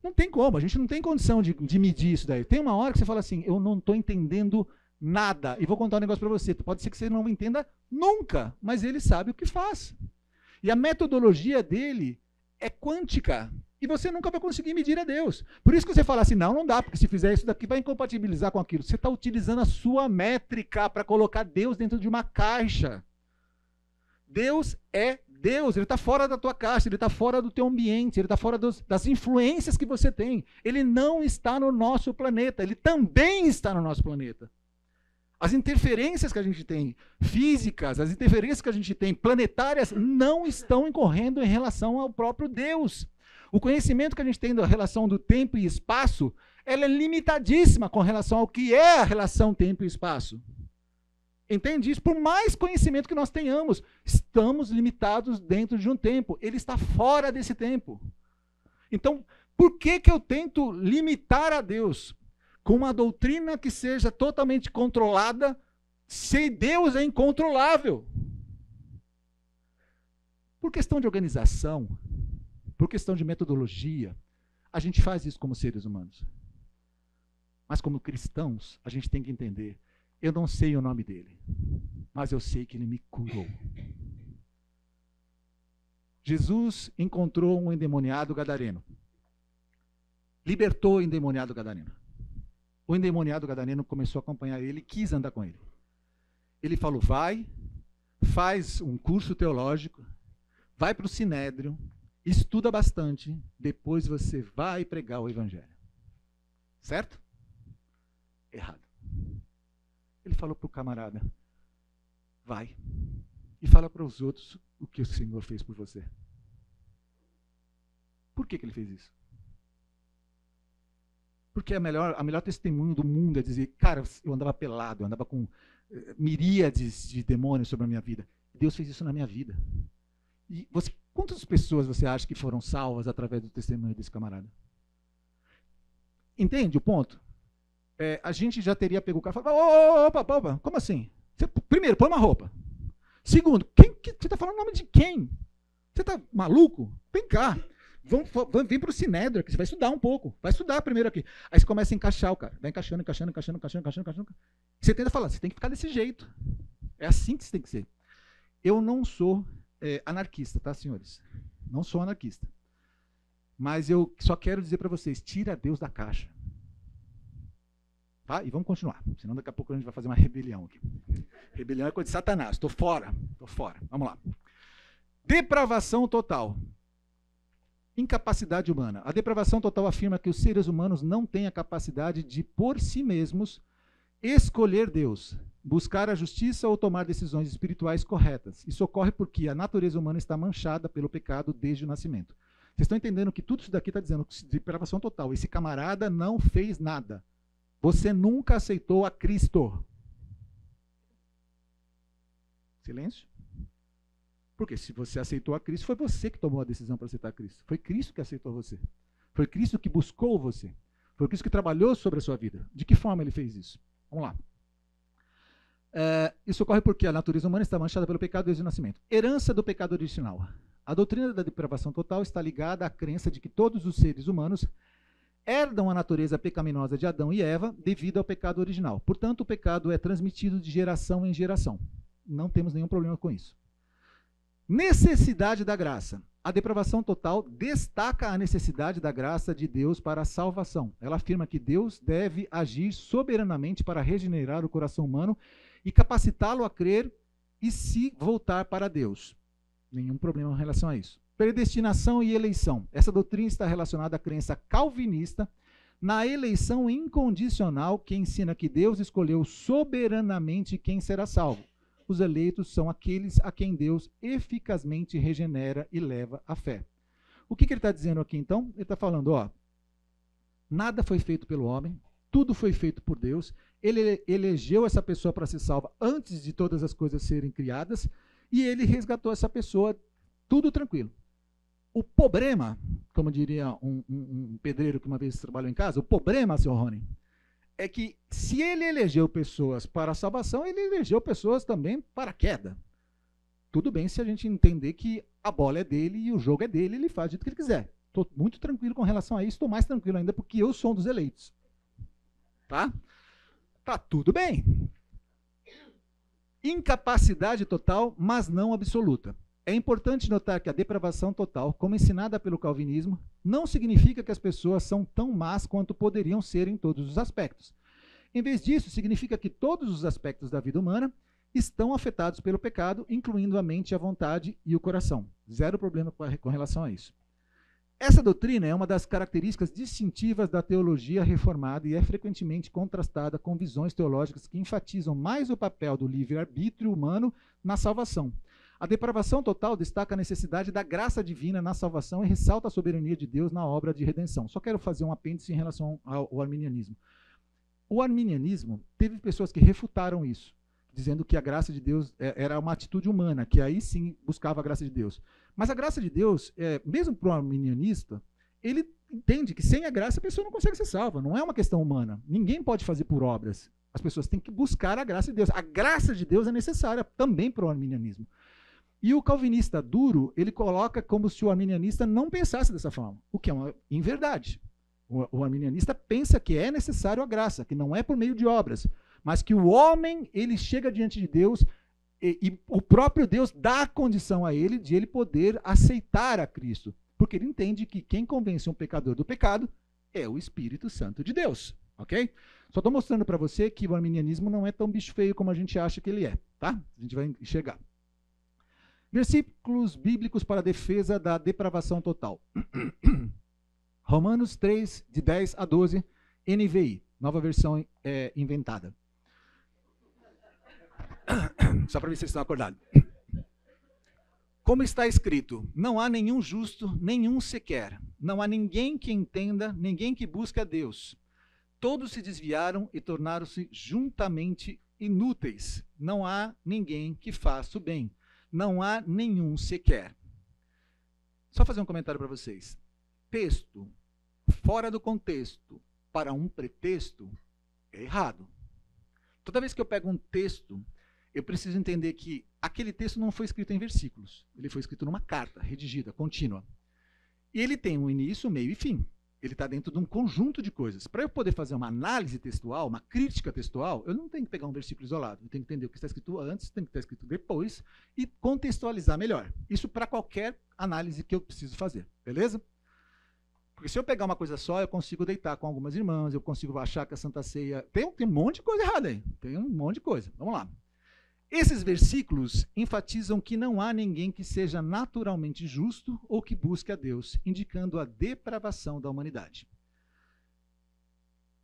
Não tem como, a gente não tem condição de medir isso daí. Tem uma hora que você fala assim, eu não estou entendendo nada. E vou contar um negócio para você. Pode ser que você não entenda nunca, mas ele sabe o que faz. E a metodologia dele é quântica. E você nunca vai conseguir medir a Deus. Por isso que você fala assim, não dá, porque se fizer isso daqui vai incompatibilizar com aquilo. Você está utilizando a sua métrica para colocar Deus dentro de uma caixa. Deus é Deus, ele está fora da tua caixa, ele está fora do teu ambiente, ele está fora das influências que você tem. Ele não está no nosso planeta, ele também está no nosso planeta. As interferências que a gente tem físicas, as interferências que a gente tem planetárias, não estão incorrendo em relação ao próprio Deus. O conhecimento que a gente tem da relação do tempo e espaço, ela é limitadíssima com relação ao que é a relação tempo e espaço. Entende isso? Por mais conhecimento que nós tenhamos, estamos limitados dentro de um tempo. Ele está fora desse tempo. Então, por que eu tento limitar a Deus com uma doutrina que seja totalmente controlada, se Deus é incontrolável? Por questão de organização, por questão de metodologia, a gente faz isso como seres humanos. Mas como cristãos, a gente tem que entender, eu não sei o nome dele, mas eu sei que ele me curou. Jesus encontrou um endemoniado gadareno. Libertou o endemoniado gadareno. O endemoniado gadareno começou a acompanhar ele, quis andar com ele. Ele falou, vai, faz um curso teológico, vai para o Sinédrio, estuda bastante, depois você vai pregar o evangelho. Certo? Errado. Ele falou para o camarada, vai, e fala para os outros o que o Senhor fez por você. Por que ele fez isso? Porque a melhor testemunho do mundo é dizer, cara, eu andava pelado, eu andava com miríades de demônios sobre a minha vida. Deus fez isso na minha vida. E quantas pessoas você acha que foram salvas através do testemunho desse camarada? Entende o ponto? a gente já teria pego o carro e falado, opa, como assim? Primeiro, põe uma roupa. Segundo, você está falando o nome de quem? Você está maluco? Vem cá. Vem para o Sinédrio, que você vai estudar um pouco. Vai estudar primeiro aqui. Aí você começa a encaixar o cara. Vai encaixando. Você tenta falar, você tem que ficar desse jeito. É assim que você tem que ser. Eu não sou anarquista, tá, senhores? Não sou anarquista. Mas eu só quero dizer para vocês, tira Deus da caixa. Tá? E vamos continuar, senão daqui a pouco a gente vai fazer uma rebelião aqui. Rebelião é coisa de Satanás, estou fora. Vamos lá. Depravação total. Incapacidade humana. A depravação total afirma que os seres humanos não têm a capacidade de, por si mesmos, escolher Deus, buscar a justiça ou tomar decisões espirituais corretas. Isso ocorre porque a natureza humana está manchada pelo pecado desde o nascimento. Vocês estão entendendo que tudo isso daqui está dizendo depravação total. Esse camarada não fez nada. Você nunca aceitou a Cristo. Silêncio. Porque se você aceitou a Cristo, foi você que tomou a decisão para aceitar a Cristo. Foi Cristo que aceitou você. Foi Cristo que buscou você. Foi Cristo que trabalhou sobre a sua vida. De que forma ele fez isso? Vamos lá. Isso ocorre porque a natureza humana está manchada pelo pecado desde o nascimento. Herança do pecado original. A doutrina da depravação total está ligada à crença de que todos os seres humanos herdam a natureza pecaminosa de Adão e Eva devido ao pecado original. Portanto, o pecado é transmitido de geração em geração. Não temos nenhum problema com isso. Necessidade da graça. A depravação total destaca a necessidade da graça de Deus para a salvação. Ela afirma que Deus deve agir soberanamente para regenerar o coração humano e capacitá-lo a crer e se voltar para Deus. Nenhum problema em relação a isso. Predestinação e eleição. Essa doutrina está relacionada à crença calvinista na eleição incondicional, que ensina que Deus escolheu soberanamente quem será salvo. Os eleitos são aqueles a quem Deus eficazmente regenera e leva à fé. O que ele está dizendo aqui, então? Ele está falando, nada foi feito pelo homem, tudo foi feito por Deus, ele elegeu essa pessoa para ser salva antes de todas as coisas serem criadas, e ele resgatou essa pessoa, tudo tranquilo. O problema, como diria um pedreiro que uma vez trabalhou em casa, o problema, senhor Rony, é que se ele elegeu pessoas para a salvação, ele elegeu pessoas também para a queda. Tudo bem se a gente entender que a bola é dele e o jogo é dele, ele faz do jeito que ele quiser. Estou muito tranquilo com relação a isso, estou mais tranquilo ainda porque eu sou um dos eleitos. Tá? Tá tudo bem. Incapacidade total, mas não absoluta. É importante notar que a depravação total, como ensinada pelo calvinismo, não significa que as pessoas são tão más quanto poderiam ser em todos os aspectos. Em vez disso, significa que todos os aspectos da vida humana estão afetados pelo pecado, incluindo a mente, a vontade e o coração. Zero problema com relação a isso. Essa doutrina é uma das características distintivas da teologia reformada e é frequentemente contrastada com visões teológicas que enfatizam mais o papel do livre-arbítrio humano na salvação. A depravação total destaca a necessidade da graça divina na salvação e ressalta a soberania de Deus na obra de redenção. Só quero fazer um apêndice em relação ao arminianismo. O arminianismo teve pessoas que refutaram isso, dizendo que a graça de Deus era uma atitude humana, que aí sim buscava a graça de Deus. Mas a graça de Deus, mesmo para o arminianista, ele entende que sem a graça a pessoa não consegue ser salva, não é uma questão humana. Ninguém pode fazer por obras. As pessoas têm que buscar a graça de Deus. A graça de Deus é necessária também para o arminianismo. E o calvinista duro, ele coloca como se o arminianista não pensasse dessa forma, o que é uma inverdade. O arminianista pensa que é necessário a graça, que não é por meio de obras, mas que o homem, ele chega diante de Deus e o próprio Deus dá a condição a ele de ele poder aceitar a Cristo, porque ele entende que quem convence um pecador do pecado é o Espírito Santo de Deus, ok? Só estou mostrando para você que o arminianismo não é tão bicho feio como a gente acha que ele é, tá? A gente vai enxergar. Versículos bíblicos para a defesa da depravação total. Romanos 3, de 10 a 12, NVI, nova versão inventada. Só para ver se vocês estão acordados. Como está escrito, não há nenhum justo, nenhum sequer. Não há ninguém que entenda, ninguém que busque a Deus. Todos se desviaram e tornaram-se juntamente inúteis. Não há ninguém que faça o bem. Não há nenhum sequer. Só fazer um comentário para vocês. Texto fora do contexto para um pretexto é errado. Toda vez que eu pego um texto, eu preciso entender que aquele texto não foi escrito em versículos. Ele foi escrito numa carta, redigida, contínua. E ele tem um início, meio e fim. Ele está dentro de um conjunto de coisas. Para eu poder fazer uma análise textual, uma crítica textual, eu não tenho que pegar um versículo isolado. Eu tenho que entender o que está escrito antes, tem que estar escrito depois e contextualizar melhor. Isso para qualquer análise que eu preciso fazer, beleza? Porque se eu pegar uma coisa só, eu consigo deitar com algumas irmãs, eu consigo achar que a Santa Ceia... Tem um monte de coisa errada aí. Tem um monte de coisa. Vamos lá. Esses versículos enfatizam que não há ninguém que seja naturalmente justo ou que busque a Deus, indicando a depravação da humanidade.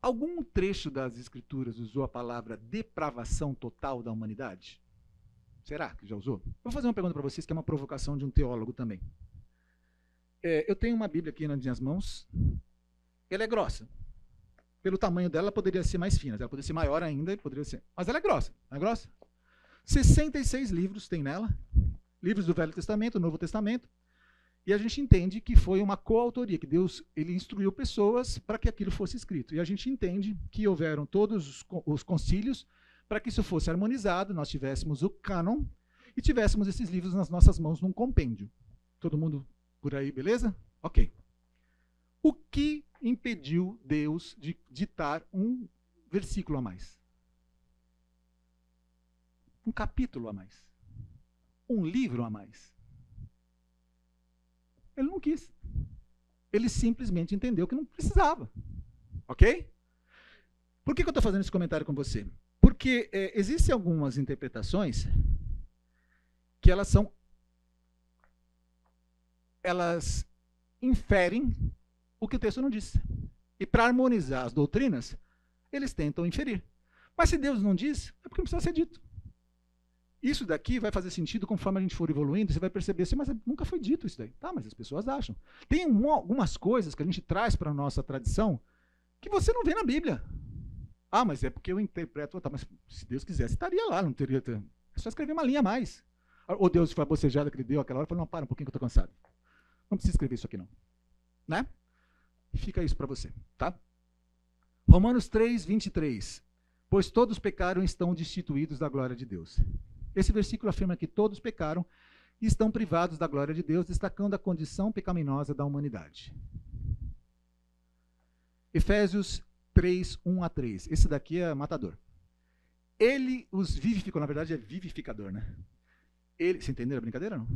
Algum trecho das Escrituras usou a palavra depravação total da humanidade? Será que já usou? Vou fazer uma pergunta para vocês, que é uma provocação de um teólogo também. Eu tenho uma Bíblia aqui nas minhas mãos. Ela é grossa. Pelo tamanho dela, ela poderia ser mais fina. Ela poderia ser maior ainda, poderia ser. Mas ela é grossa. Não é grossa? 66 livros tem nela. Livros do Velho Testamento, Novo Testamento. E a gente entende que foi uma coautoria, que Deus ele instruiu pessoas para que aquilo fosse escrito. E a gente entende que houveram todos os concílios para que isso fosse harmonizado, nós tivéssemos o cânon e tivéssemos esses livros nas nossas mãos num compêndio. Todo mundo por aí, beleza? Ok. O que impediu Deus de ditar um versículo a mais? Um capítulo a mais? Um livro a mais? Ele não quis. Ele simplesmente entendeu que não precisava. Ok? Por que eu estou fazendo esse comentário com você? Porque existem algumas interpretações que elas inferem o que o texto não disse. E para harmonizar as doutrinas, eles tentam inferir. Mas se Deus não diz, é porque não precisa ser dito. Isso daqui vai fazer sentido conforme a gente for evoluindo, você vai perceber assim, mas nunca foi dito isso daí. Tá, mas as pessoas acham. Tem algumas coisas que a gente traz para a nossa tradição que você não vê na Bíblia. Ah, mas é porque eu interpreto, tá, mas se Deus quisesse, estaria lá, não teria... É só escrever uma linha a mais. Ou Deus foi a bocejada que ele deu aquela hora, falou, não, para um pouquinho que eu estou cansado. Não precisa escrever isso aqui não. Né? Fica isso para você, tá? Romanos 3, 23. Pois todos pecaram e estão destituídos da glória de Deus. Esse versículo afirma que todos pecaram e estão privados da glória de Deus, destacando a condição pecaminosa da humanidade. Efésios 3, 1 a 3. Esse daqui é matador. Ele os vivificou, na verdade é vivificador, né? Você entendeu a brincadeira, não?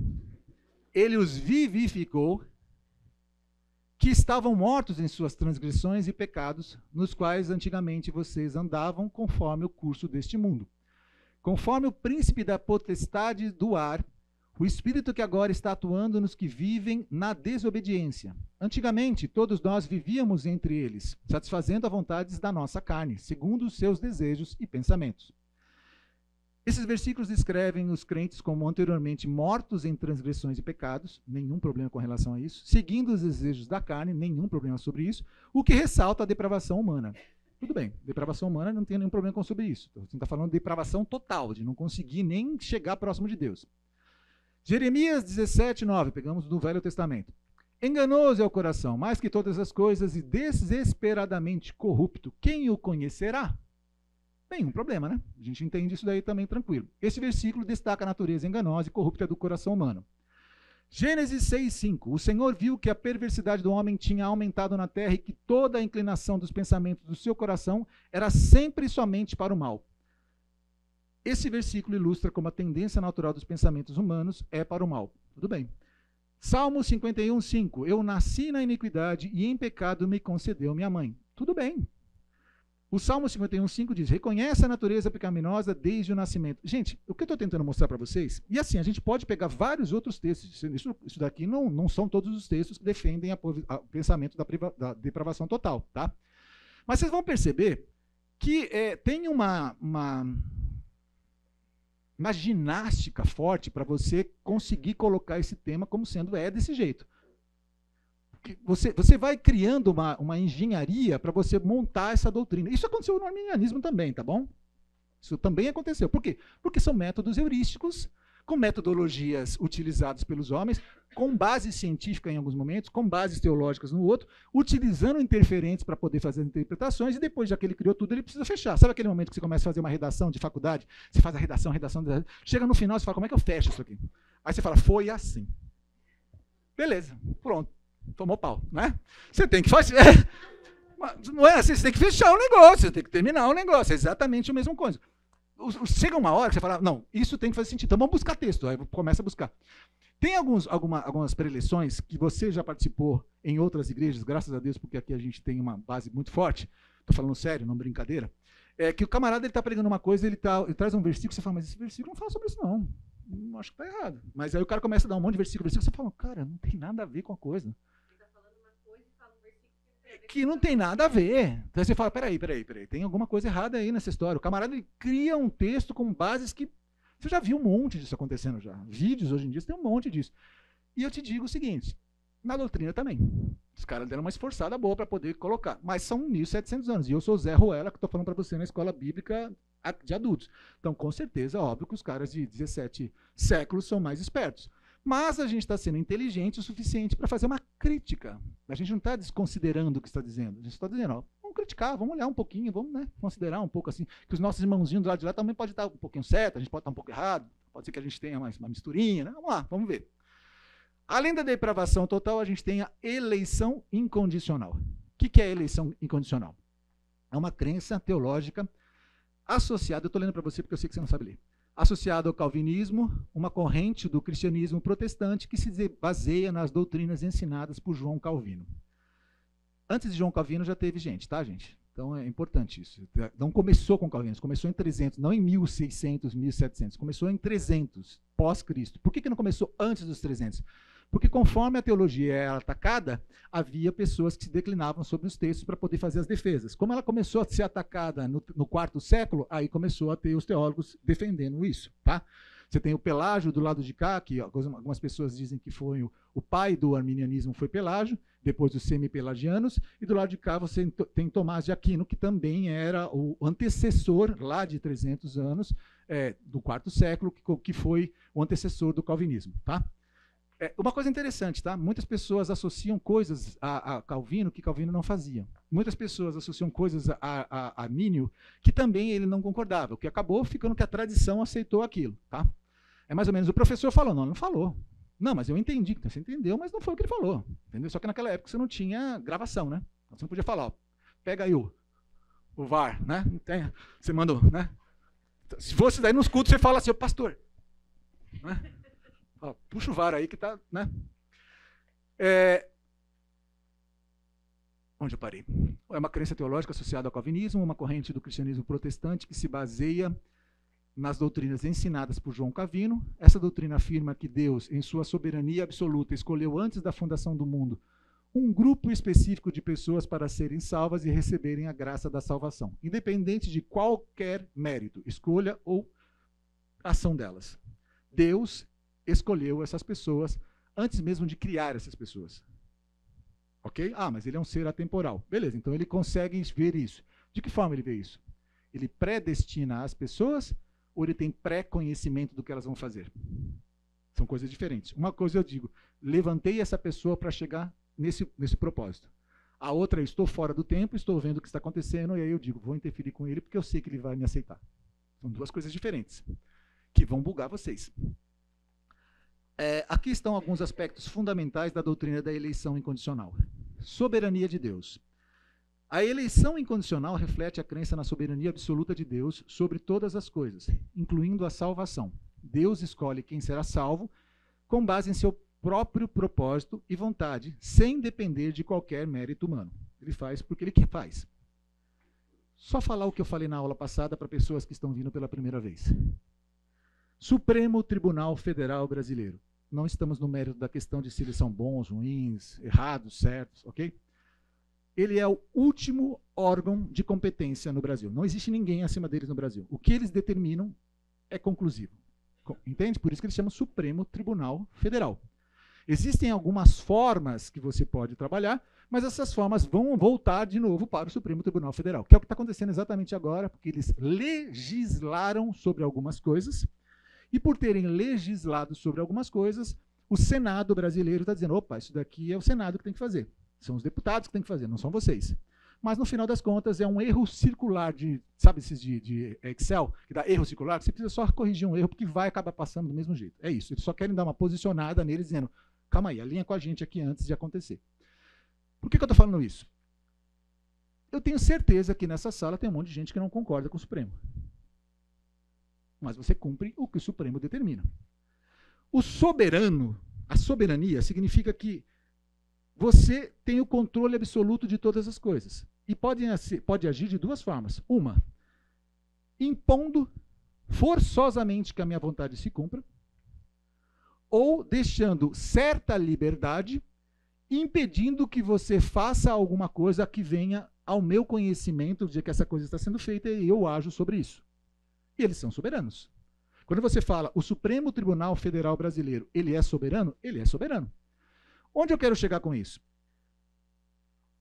Ele os vivificou, que estavam mortos em suas transgressões e pecados, nos quais antigamente vocês andavam conforme o curso deste mundo. Conforme o príncipe da potestade do ar, o espírito que agora está atuando nos que vivem na desobediência. Antigamente, todos nós vivíamos entre eles, satisfazendo as vontades da nossa carne, segundo os seus desejos e pensamentos. Esses versículos descrevem os crentes como anteriormente mortos em transgressões e pecados, nenhum problema com relação a isso, seguindo os desejos da carne, nenhum problema sobre isso, o que ressalta a depravação humana. Tudo bem, depravação humana não tem nenhum problema sobre isso. Você está falando de depravação total, de não conseguir nem chegar próximo de Deus. Jeremias 17, 9, pegamos do Velho Testamento. Enganoso é o coração, mais que todas as coisas, e desesperadamente corrupto. Quem o conhecerá? Nenhum problema, né? A gente entende isso daí também tranquilo. Esse versículo destaca a natureza enganosa e corrupta do coração humano. Gênesis 6, 5. O Senhor viu que a perversidade do homem tinha aumentado na terra e que toda a inclinação dos pensamentos do seu coração era sempre e somente para o mal. Esse versículo ilustra como a tendência natural dos pensamentos humanos é para o mal. Tudo bem. Salmo 51, 5. Eu nasci na iniquidade e em pecado me concedeu minha mãe. Tudo bem. O Salmo 51, 5 diz, reconhece a natureza pecaminosa desde o nascimento. Gente, o que eu estou tentando mostrar para vocês, e assim, a gente pode pegar vários outros textos, isso daqui não são todos os textos que defendem o pensamento da depravação total, tá? Mas vocês vão perceber que tem uma ginástica forte para você conseguir colocar esse tema como sendo desse jeito. Você vai criando uma engenharia para você montar essa doutrina. Isso aconteceu no arminianismo também, tá bom? Isso também aconteceu. Por quê? Porque são métodos heurísticos com metodologias utilizadas pelos homens, com base científica em alguns momentos, com bases teológicas no outro, utilizando interferentes para poder fazer as interpretações, e depois, já que ele criou tudo, ele precisa fechar. Sabe aquele momento que você começa a fazer uma redação de faculdade? Você faz a redação, chega no final, você fala, como é que eu fecho isso aqui? Aí você fala, foi assim. Beleza, pronto, tomou pau, né? Você tem que fazer... Não é assim, você tem que fechar o negócio, você tem que terminar o negócio, é exatamente a mesma coisa. Chega uma hora que você fala, não, isso tem que fazer sentido, então vamos buscar texto, aí começa a buscar. Tem algumas preleções que você já participou em outras igrejas, graças a Deus, porque aqui a gente tem uma base muito forte, estou falando sério, não brincadeira, é que o camarada está pregando uma coisa, ele traz um versículo, você fala, mas esse versículo não fala sobre isso não acho que está errado. Mas aí o cara começa a dar um monte de versículo, você fala, cara, não tem nada a ver com a coisa. Que não tem nada a ver. Então você fala, peraí, tem alguma coisa errada aí nessa história. O camarada ele cria um texto com bases que... Você já viu um monte disso acontecendo já. Vídeos hoje em dia, você tem um monte disso. E eu te digo o seguinte, na doutrina também. Os caras deram uma esforçada boa para poder colocar. Mas são 1.700 anos. E eu sou Zé Ruela, que estou falando para você na escola bíblica de adultos. Então, com certeza, óbvio que os caras de 17 séculos são mais espertos. Mas a gente está sendo inteligente o suficiente para fazer uma crítica. A gente não está desconsiderando o que está dizendo. A gente está dizendo, ó, vamos criticar, vamos olhar um pouquinho, vamos, né, considerar um pouco assim, que os nossos irmãozinhos do lado de lá também podem estar um pouquinho certo, a gente pode estar um pouco errado, pode ser que a gente tenha mais uma misturinha, né? Vamos lá, vamos ver. Além da depravação total, a gente tem a eleição incondicional. O que é a eleição incondicional? É uma crença teológica associada, eu estou lendo para você porque eu sei que você não sabe ler, associado ao calvinismo, uma corrente do cristianismo protestante que se baseia nas doutrinas ensinadas por João Calvino. Antes de João Calvino já teve gente, tá, gente? Então é importante isso. Não começou com Calvino, começou em 300, não em 1600, 1700, começou em 300, pós-Cristo. Por que não começou antes dos 300? Porque conforme a teologia era atacada, havia pessoas que se declinavam sobre os textos para poder fazer as defesas. Como ela começou a ser atacada no 4º século, aí começou a ter os teólogos defendendo isso. Tá? Você tem o Pelágio do lado de cá, que algumas pessoas dizem que foi o pai do arminianismo foi Pelágio, depois os semi-pelagianos, e do lado de cá você tem Tomás de Aquino, que também era o antecessor, lá de 300 anos, do 4º século, que foi o antecessor do calvinismo. Tá? Uma coisa interessante, tá? Muitas pessoas associam coisas a Calvino que Calvino não fazia. Muitas pessoas associam coisas a Armínio que também ele não concordava, o que acabou ficando que a tradição aceitou aquilo. Tá? É mais ou menos o professor falando, não falou. Não, mas eu entendi. Você entendeu, mas não foi o que ele falou. Entendeu? Só que naquela época você não tinha gravação, né? Você não podia falar, ó, pega aí o VAR, né? Você mandou, né? Se fosse daí nos cultos, você fala assim, pastor, né? Puxa o VAR aí que está, né? Onde eu parei? É uma crença teológica associada ao calvinismo, uma corrente do cristianismo protestante que se baseia nas doutrinas ensinadas por João Calvino. Essa doutrina afirma que Deus, em sua soberania absoluta, escolheu antes da fundação do mundo um grupo específico de pessoas para serem salvas e receberem a graça da salvação, independente de qualquer mérito, escolha ou ação delas. Deus escolheu essas pessoas antes mesmo de criar essas pessoas. Ok? Mas ele é um ser atemporal. Beleza, então ele consegue ver isso. De que forma ele vê isso? Ele predestina as pessoas ou ele tem pré-conhecimento do que elas vão fazer? São coisas diferentes. Uma coisa eu digo, levantei essa pessoa para chegar nesse propósito. A outra, estou fora do tempo, estou vendo o que está acontecendo, e aí eu digo, vou interferir com ele porque eu sei que ele vai me aceitar. São duas coisas diferentes, que vão bugar vocês. Aqui estão alguns aspectos fundamentais da doutrina da eleição incondicional. Soberania de Deus. A eleição incondicional reflete a crença na soberania absoluta de Deus sobre todas as coisas, incluindo a salvação. Deus escolhe quem será salvo com base em seu próprio propósito e vontade, sem depender de qualquer mérito humano. Ele faz porque ele faz. Só falar o que eu falei na aula passada para pessoas que estão vindo pela primeira vez. Supremo Tribunal Federal Brasileiro. Não estamos no mérito da questão de se eles são bons, ruins, errados, certos, ok? Ele é o último órgão de competência no Brasil. Não existe ninguém acima deles no Brasil. O que eles determinam é conclusivo. Entende? Por isso que eles chamam Supremo Tribunal Federal. Existem algumas formas que você pode trabalhar, mas essas formas vão voltar de novo para o Supremo Tribunal Federal, que é o que está acontecendo exatamente agora, porque eles legislaram sobre algumas coisas E por terem legislado sobre algumas coisas, o Senado brasileiro está dizendo, opa, isso daqui é o Senado que tem que fazer. São os deputados que tem que fazer, não são vocês. Mas, no final das contas, é um erro circular de, sabe esses de Excel, que dá erro circular, você precisa só corrigir um erro, porque vai acabar passando do mesmo jeito. É isso, eles só querem dar uma posicionada neles, dizendo, calma aí, alinha com a gente aqui antes de acontecer. Por que eu estou falando isso? Eu tenho certeza que nessa sala tem um monte de gente que não concorda com o Supremo. Mas você cumpre o que o Supremo determina. O soberano, a soberania, significa que você tem o controle absoluto de todas as coisas. E pode agir de duas formas. Uma, impondo forçosamente que a minha vontade se cumpra, ou deixando certa liberdade, impedindo que você faça alguma coisa que venha ao meu conhecimento de que essa coisa está sendo feita e eu ajo sobre isso. E eles são soberanos. Quando você fala o Supremo Tribunal Federal Brasileiro, ele é soberano? Ele é soberano. Onde eu quero chegar com isso?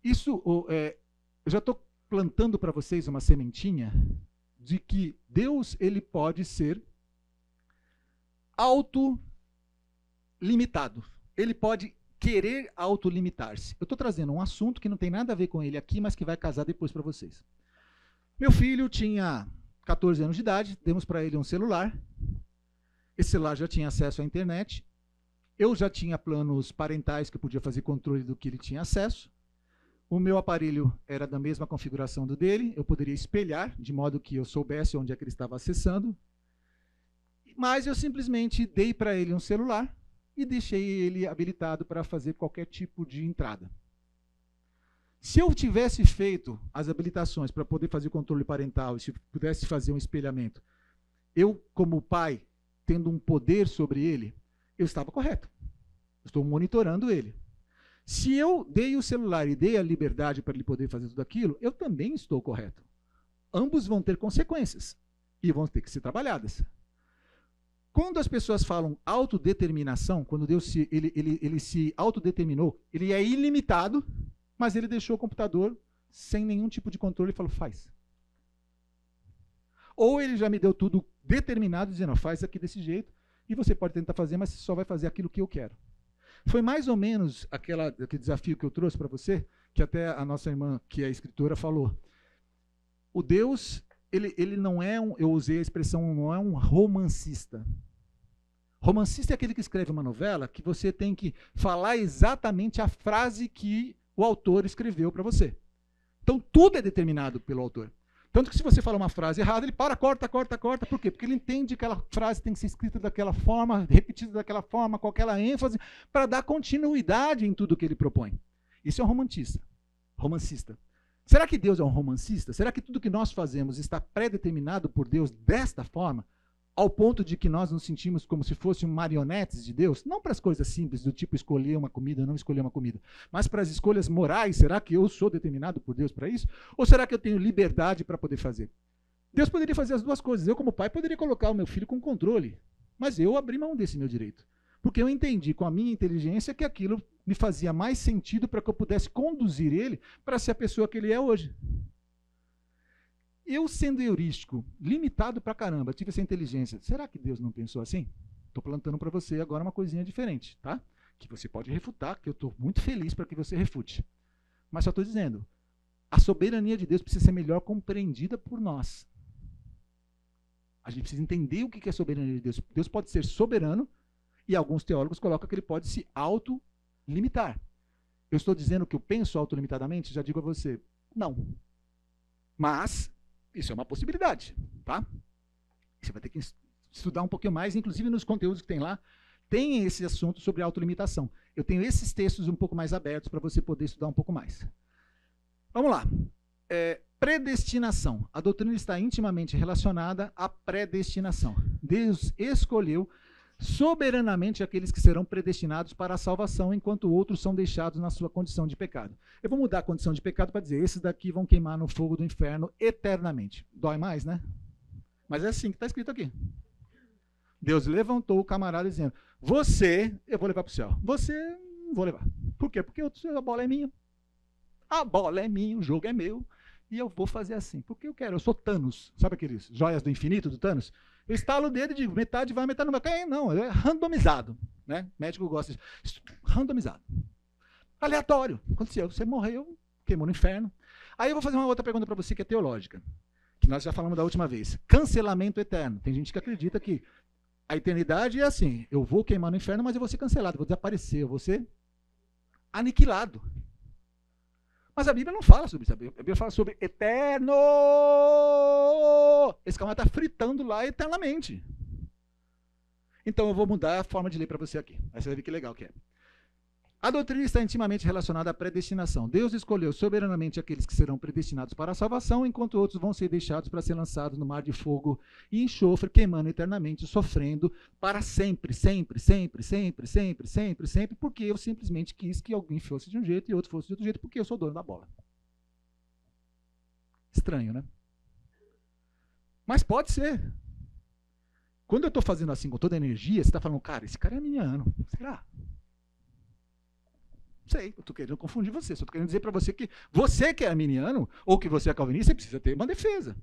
Eu já estou plantando para vocês uma sementinha de que Deus ele pode ser autolimitado. Ele pode querer autolimitar-se. Eu estou trazendo um assunto que não tem nada a ver com ele aqui, mas que vai casar depois para vocês. Meu filho tinha 14 anos de idade, demos para ele um celular. Esse celular já tinha acesso à internet. Eu já tinha planos parentais que eu podia fazer controle do que ele tinha acesso. O meu aparelho era da mesma configuração do dele, eu poderia espelhar, de modo que eu soubesse onde é que ele estava acessando. Mas eu simplesmente dei para ele um celular e deixei ele habilitado para fazer qualquer tipo de entrada. Se eu tivesse feito as habilitações para poder fazer o controle parental, e se pudesse fazer um espelhamento, eu, como pai, tendo um poder sobre ele, eu estava correto. Eu estou monitorando ele. Se eu dei o celular e dei a liberdade para ele poder fazer tudo aquilo, eu também estou correto. Ambos vão ter consequências e vão ter que ser trabalhadas. Quando as pessoas falam autodeterminação, quando Deus ele se autodeterminou, ele é ilimitado, mas ele deixou o computador sem nenhum tipo de controle e falou, faz. Ou ele já me deu tudo determinado, dizendo, faz aqui desse jeito, e você pode tentar fazer, mas você só vai fazer aquilo que eu quero. Foi mais ou menos aquele desafio que eu trouxe para você, que até a nossa irmã, que é escritora, falou. O Deus, ele não é eu usei a expressão, não é um romancista. Romancista é aquele que escreve uma novela que você tem que falar exatamente a frase que o autor escreveu para você. Então, tudo é determinado pelo autor. Tanto que se você fala uma frase errada, ele corta. Por quê? Porque ele entende que aquela frase tem que ser escrita daquela forma, repetida daquela forma, com aquela ênfase, para dar continuidade em tudo que ele propõe. Isso é um romancista. Será que Deus é um romancista? Será que tudo que nós fazemos está pré-determinado por Deus desta forma, ao ponto de que nós nos sentimos como se fossem marionetes de Deus? Não para as coisas simples, do tipo escolher uma comida ou não escolher uma comida, mas para as escolhas morais. Será que eu sou determinado por Deus para isso? Ou será que eu tenho liberdade para poder fazer? Deus poderia fazer as duas coisas. Eu, como pai, poderia colocar o meu filho com controle, mas eu abri mão desse meu direito. Porque eu entendi com a minha inteligência que aquilo me fazia mais sentido para que eu pudesse conduzir ele para ser a pessoa que ele é hoje. Eu, sendo heurístico, limitado pra caramba, tive essa inteligência. Será que Deus não pensou assim? Estou plantando para você agora uma coisinha diferente, tá? Que você pode refutar, que eu estou muito feliz para que você refute. Mas só estou dizendo, a soberania de Deus precisa ser melhor compreendida por nós. A gente precisa entender o que é a soberania de Deus. Deus pode ser soberano, e alguns teólogos colocam que ele pode se autolimitar. Eu estou dizendo que eu penso autolimitadamente? Já digo a você, não. Mas isso é uma possibilidade, tá? Você vai ter que estudar um pouquinho mais, inclusive nos conteúdos que tem lá, tem esse assunto sobre autolimitação. Eu tenho esses textos um pouco mais abertos para você poder estudar um pouco mais. Vamos lá. Predestinação. A doutrina está intimamente relacionada à predestinação. Deus escolheu soberanamente aqueles que serão predestinados para a salvação, enquanto outros são deixados na sua condição de pecado. Eu vou mudar a condição de pecado para dizer, esses daqui vão queimar no fogo do inferno eternamente. Dói mais, né? Mas é assim que está escrito aqui. Deus levantou o camarada dizendo, você, eu vou levar para o céu. Você, não vou levar. Por quê? Porque a bola é minha. A bola é minha, o jogo é meu. E eu vou fazer assim. Porque eu quero, eu sou Thanos. Sabe aqueles joias do infinito do Thanos? Eu estalo o dedo e digo, metade vai, metade não vai cair. Não, é randomizado. Né? O médico gosta de randomizado. Aleatório. Aconteceu, você morreu, queimou no inferno. Aí eu vou fazer uma outra pergunta para você que é teológica, que nós já falamos da última vez. Cancelamento eterno. Tem gente que acredita que a eternidade é assim, eu vou queimar no inferno, mas eu vou ser cancelado, eu vou desaparecer, eu vou ser aniquilado. Mas a Bíblia não fala sobre isso. A Bíblia fala sobre eterno. Esse camarada está fritando lá eternamente. Então eu vou mudar a forma de ler para você aqui. Aí você vai ver que legal que é. A doutrina está intimamente relacionada à predestinação. Deus escolheu soberanamente aqueles que serão predestinados para a salvação, enquanto outros vão ser deixados para ser lançados no mar de fogo e enxofre, queimando eternamente, sofrendo para sempre, sempre, sempre, sempre, sempre, sempre, sempre, porque eu simplesmente quis que alguém fosse de um jeito e outro fosse de outro jeito, porque eu sou dono da bola. Estranho, né? Mas pode ser. Quando eu estou fazendo assim com toda a energia, você está falando, cara, esse cara é arminiano. Será? Sei, eu estou querendo confundir você. Só estou querendo dizer para você que é arminiano ou que você é calvinista, você precisa ter uma defesa.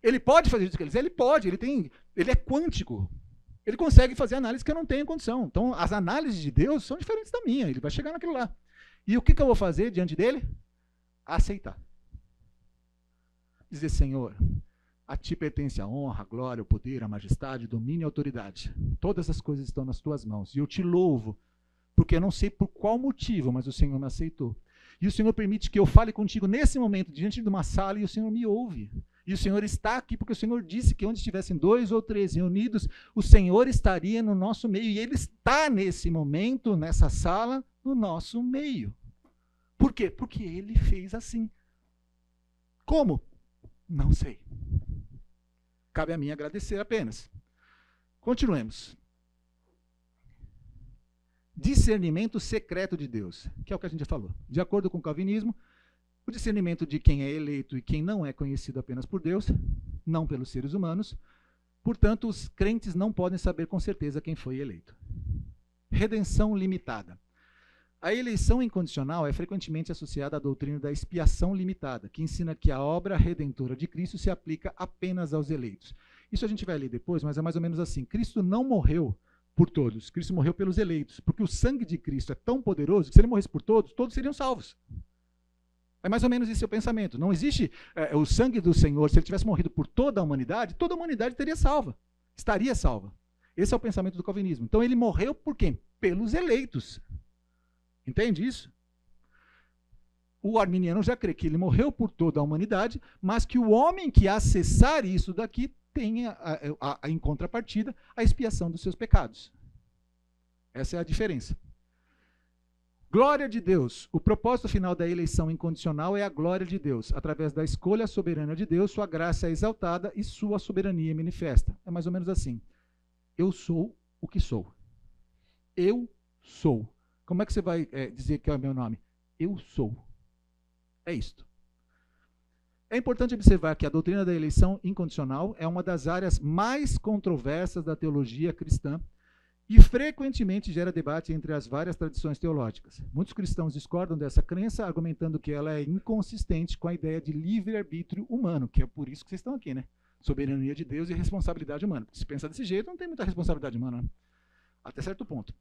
Ele pode fazer isso que ele quiser? Ele pode. Ele é quântico. Ele consegue fazer análise que eu não tenho condição. Então, as análises de Deus são diferentes da minha. Ele vai chegar naquilo lá. E o que eu vou fazer diante dele? Aceitar. Dizer, Senhor, a ti pertence a honra, a glória, o poder, a majestade, o domínio e a autoridade. Todas as coisas estão nas tuas mãos. E eu te louvo, porque eu não sei por qual motivo, mas o Senhor me aceitou. E o Senhor permite que eu fale contigo nesse momento, diante de uma sala, e o Senhor me ouve. E o Senhor está aqui, porque o Senhor disse que onde estivessem 2 ou 3 reunidos, o Senhor estaria no nosso meio. E Ele está nesse momento, nessa sala, no nosso meio. Por quê? Porque Ele fez assim. Como? Não sei. Cabe a mim agradecer apenas. Continuemos. Discernimento secreto de Deus, que é o que a gente já falou. De acordo com o calvinismo, o discernimento de quem é eleito e quem não é conhecido apenas por Deus, não pelos seres humanos. Portanto, os crentes não podem saber com certeza quem foi eleito. Redenção limitada. A eleição incondicional é frequentemente associada à doutrina da expiação limitada, que ensina que a obra redentora de Cristo se aplica apenas aos eleitos. Isso a gente vai ler depois, mas é mais ou menos assim. Cristo não morreu por todos. Cristo morreu pelos eleitos, porque o sangue de Cristo é tão poderoso que se ele morresse por todos, todos seriam salvos. É mais ou menos esse o pensamento. Não existe o sangue do Senhor, se ele tivesse morrido por toda a humanidade teria salva, estaria salva. Esse é o pensamento do calvinismo. Então ele morreu por quem? Pelos eleitos. Entende isso? O arminiano já crê que ele morreu por toda a humanidade, mas que o homem que acessar isso daqui tenha, em contrapartida, a expiação dos seus pecados. Essa é a diferença. Glória de Deus. O propósito final da eleição incondicional é a glória de Deus. Através da escolha soberana de Deus, sua graça é exaltada e sua soberania é manifesta. É mais ou menos assim. Eu sou o que sou. Eu sou. Como é que você vai dizer que é o meu nome? Eu sou. É isto. É importante observar que a doutrina da eleição incondicional é uma das áreas mais controversas da teologia cristã e frequentemente gera debate entre as várias tradições teológicas. Muitos cristãos discordam dessa crença, argumentando que ela é inconsistente com a ideia de livre-arbítrio humano, que é por isso que vocês estão aqui, né? Soberania de Deus e responsabilidade humana. Porque se pensa desse jeito, não tem muita responsabilidade humana, né? Até certo ponto.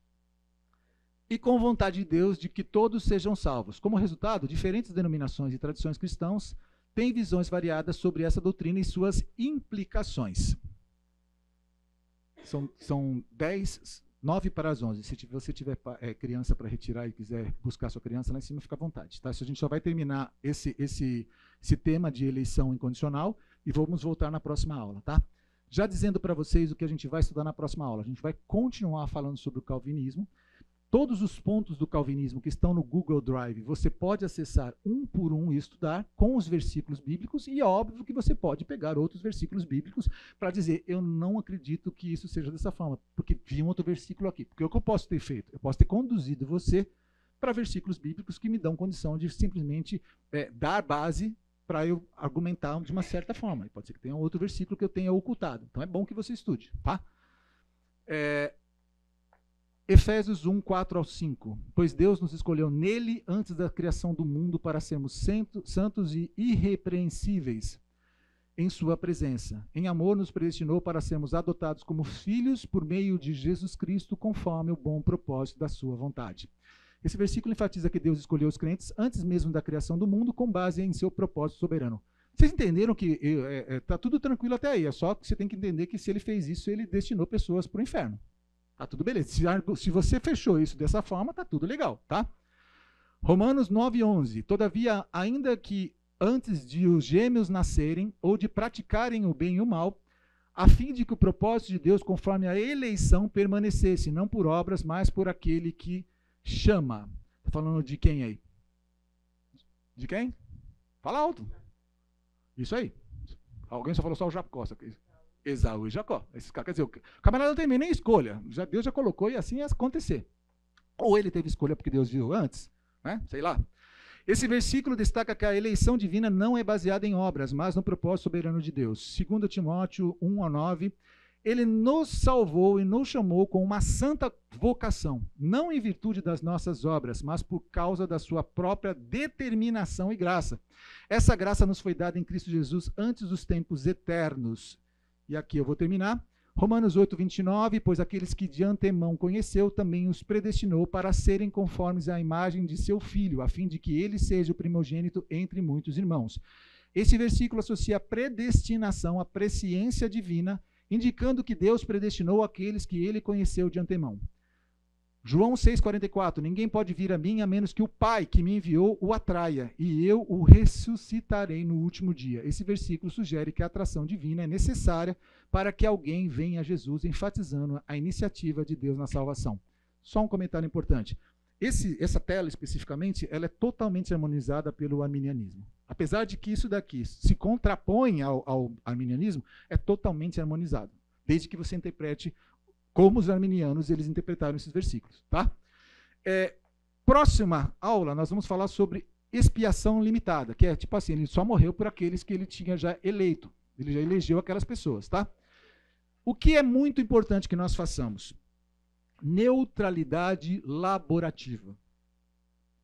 E com vontade de Deus de que todos sejam salvos. Como resultado, diferentes denominações e tradições cristãs têm visões variadas sobre essa doutrina e suas implicações. São 9 para as 11. Se você tiver criança para retirar e quiser buscar sua criança lá em cima, fica à vontade. Tá? A gente só vai terminar esse tema de eleição incondicional e vamos voltar na próxima aula. Tá? Já dizendo para vocês o que a gente vai estudar na próxima aula. A gente vai continuar falando sobre o calvinismo. Todos os pontos do calvinismo que estão no Google Drive, você pode acessar um por um e estudar com os versículos bíblicos, e é óbvio que você pode pegar outros versículos bíblicos para dizer, eu não acredito que isso seja dessa forma, porque vi um outro versículo aqui. Porque o que eu posso ter feito? Eu posso ter conduzido você para versículos bíblicos que me dão condição de simplesmente dar base para eu argumentar de uma certa forma. E pode ser que tenha outro versículo que eu tenha ocultado. Então é bom que você estude. Tá? Efésios 1, 4 ao 5. Pois Deus nos escolheu nele antes da criação do mundo para sermos santos e irrepreensíveis em sua presença. Em amor nos predestinou para sermos adotados como filhos por meio de Jesus Cristo, conforme o bom propósito da sua vontade. Esse versículo enfatiza que Deus escolheu os crentes antes mesmo da criação do mundo, com base em seu propósito soberano. Vocês entenderam que está tudo tranquilo até aí, é só que você tem que entender que se ele fez isso, ele destinou pessoas para o inferno. Tá tudo beleza. Se você fechou isso dessa forma, tá tudo legal, tá? Romanos 9:11. Todavia, ainda que antes de os gêmeos nascerem, ou de praticarem o bem e o mal, a fim de que o propósito de Deus, conforme a eleição, permanecesse, não por obras, mas por aquele que chama. Está falando de quem aí? De quem? Fala alto. Isso aí. Alguém só falou só o Jacó. Esaú e Jacó. Quer dizer, o camarada não tem nem escolha. Deus já colocou e assim ia acontecer. Ou ele teve escolha porque Deus viu antes, né? Sei lá. Esse versículo destaca que a eleição divina não é baseada em obras, mas no propósito soberano de Deus. 2 Timóteo 1:9, ele nos salvou e nos chamou com uma santa vocação, não em virtude das nossas obras, mas por causa da sua própria determinação e graça. Essa graça nos foi dada em Cristo Jesus antes dos tempos eternos. E aqui eu vou terminar. Romanos 8:29, pois aqueles que de antemão conheceu, também os predestinou para serem conformes à imagem de seu Filho, a fim de que ele seja o primogênito entre muitos irmãos. Esse versículo associa a predestinação à presciência divina, indicando que Deus predestinou aqueles que ele conheceu de antemão. João 6,44, ninguém pode vir a mim a menos que o Pai que me enviou o atraia, e eu o ressuscitarei no último dia. Esse versículo sugere que a atração divina é necessária para que alguém venha a Jesus, enfatizando a iniciativa de Deus na salvação. Só um comentário importante. Essa tela, especificamente, ela é totalmente harmonizada pelo arminianismo. Apesar de que isso daqui se contrapõe ao arminianismo, é totalmente harmonizado, desde que você interprete como os arminianos eles interpretaram esses versículos. Tá? Próxima aula, nós vamos falar sobre expiação limitada, que é tipo assim, ele só morreu por aqueles que ele tinha já eleito. Ele já elegeu aquelas pessoas. Tá? O que é muito importante que nós façamos? Neutralidade laborativa.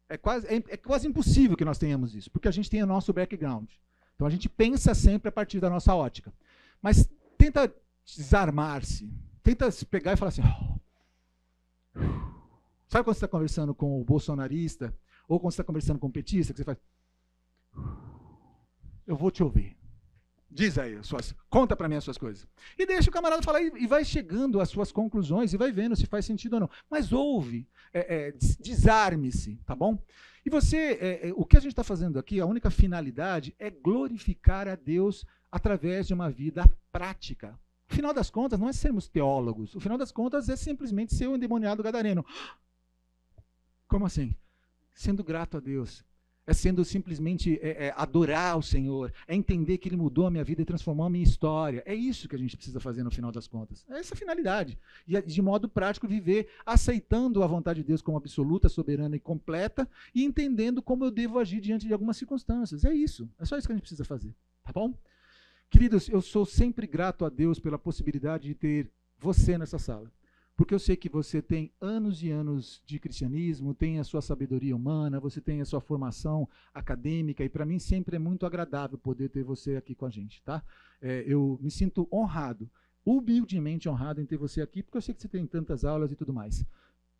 É quase impossível que nós tenhamos isso, porque a gente tem o nosso background. Então a gente pensa sempre a partir da nossa ótica. Mas tenta desarmar-se. Tenta se pegar e falar assim. Sabe quando você está conversando com o bolsonarista, ou quando você está conversando com o petista, que você faz. Eu vou te ouvir. Diz aí, conta para mim as suas coisas. E deixa o camarada falar e vai chegando às suas conclusões e vai vendo se faz sentido ou não. Mas ouve, desarme-se, tá bom? E você, o que a gente está fazendo aqui, a única finalidade é glorificar a Deus através de uma vida prática. O final das contas não é sermos teólogos, o final das contas é simplesmente ser o endemoniado gadareno. Como assim? Sendo grato a Deus. É sendo simplesmente adorar o Senhor, é entender que Ele mudou a minha vida e transformou a minha história. É isso que a gente precisa fazer no final das contas. É essa a finalidade. E de modo prático viver aceitando a vontade de Deus como absoluta, soberana e completa e entendendo como eu devo agir diante de algumas circunstâncias. É isso. É só isso que a gente precisa fazer. Tá bom? Queridos, eu sou sempre grato a Deus pela possibilidade de ter você nessa sala. Porque eu sei que você tem anos e anos de cristianismo, tem a sua sabedoria humana, você tem a sua formação acadêmica, e para mim sempre é muito agradável poder ter você aqui com a gente, tá? Eu me sinto honrado, humildemente honrado em ter você aqui, porque eu sei que você tem tantas aulas e tudo mais.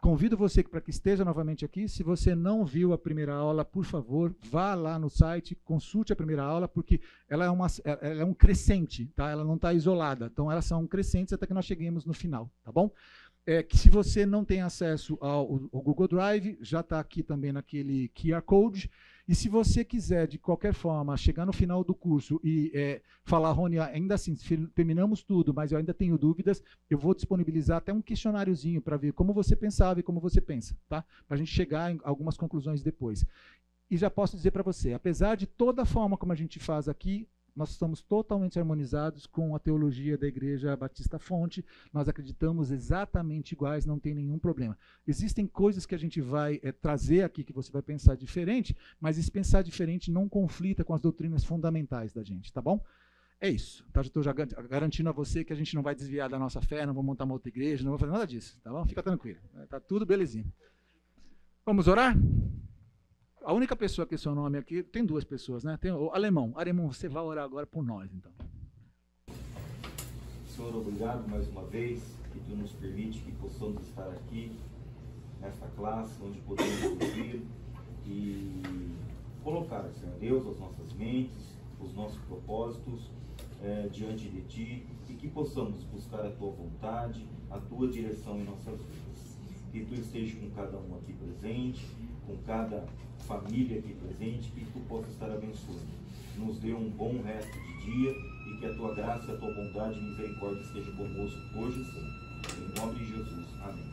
Convido você para que esteja novamente aqui. Se você não viu a primeira aula, por favor, vá lá no site, consulte a primeira aula, porque ela é um crescente, tá? Ela não está isolada. Então, elas são crescentes até que nós cheguemos no final, tá bom? Que se você não tem acesso ao Google Drive, já está aqui também naquele QR Code. E se você quiser, de qualquer forma, chegar no final do curso e falar, Rony, ainda assim, terminamos tudo, mas eu ainda tenho dúvidas, eu vou disponibilizar até um questionáriozinho para ver como você pensava e como você pensa, tá? Para a gente chegar em algumas conclusões depois. E já posso dizer para você, apesar de toda a forma como a gente faz aqui, nós estamos totalmente harmonizados com a teologia da Igreja Batista Fonte, nós acreditamos exatamente iguais, não tem nenhum problema. Existem coisas que a gente vai trazer aqui, que você vai pensar diferente, mas esse pensar diferente não conflita com as doutrinas fundamentais da gente, tá bom? É isso, tá? Já estou garantindo a você que a gente não vai desviar da nossa fé, não vou montar uma outra igreja, não vou fazer nada disso, tá bom? Fica tranquilo, tá tudo belezinha. Vamos orar? A única pessoa que é seu nome aqui, tem duas pessoas, né? Tem o Alemão. Alemão, você vai orar agora por nós, então. Senhor, obrigado mais uma vez que Tu nos permite que possamos estar aqui nesta classe, onde podemos ouvir e colocar, Senhor Deus, as nossas mentes, os nossos propósitos diante de Ti, e que possamos buscar a Tua vontade, a Tua direção em nossas vidas. Que Tu esteja com cada um aqui presente, com cada família aqui presente, que Tu possa estar abençoando. Nos dê um bom resto de dia, e que a Tua graça, a Tua bondade e misericórdia esteja conosco hoje e sempre. Em nome de Jesus. Amém.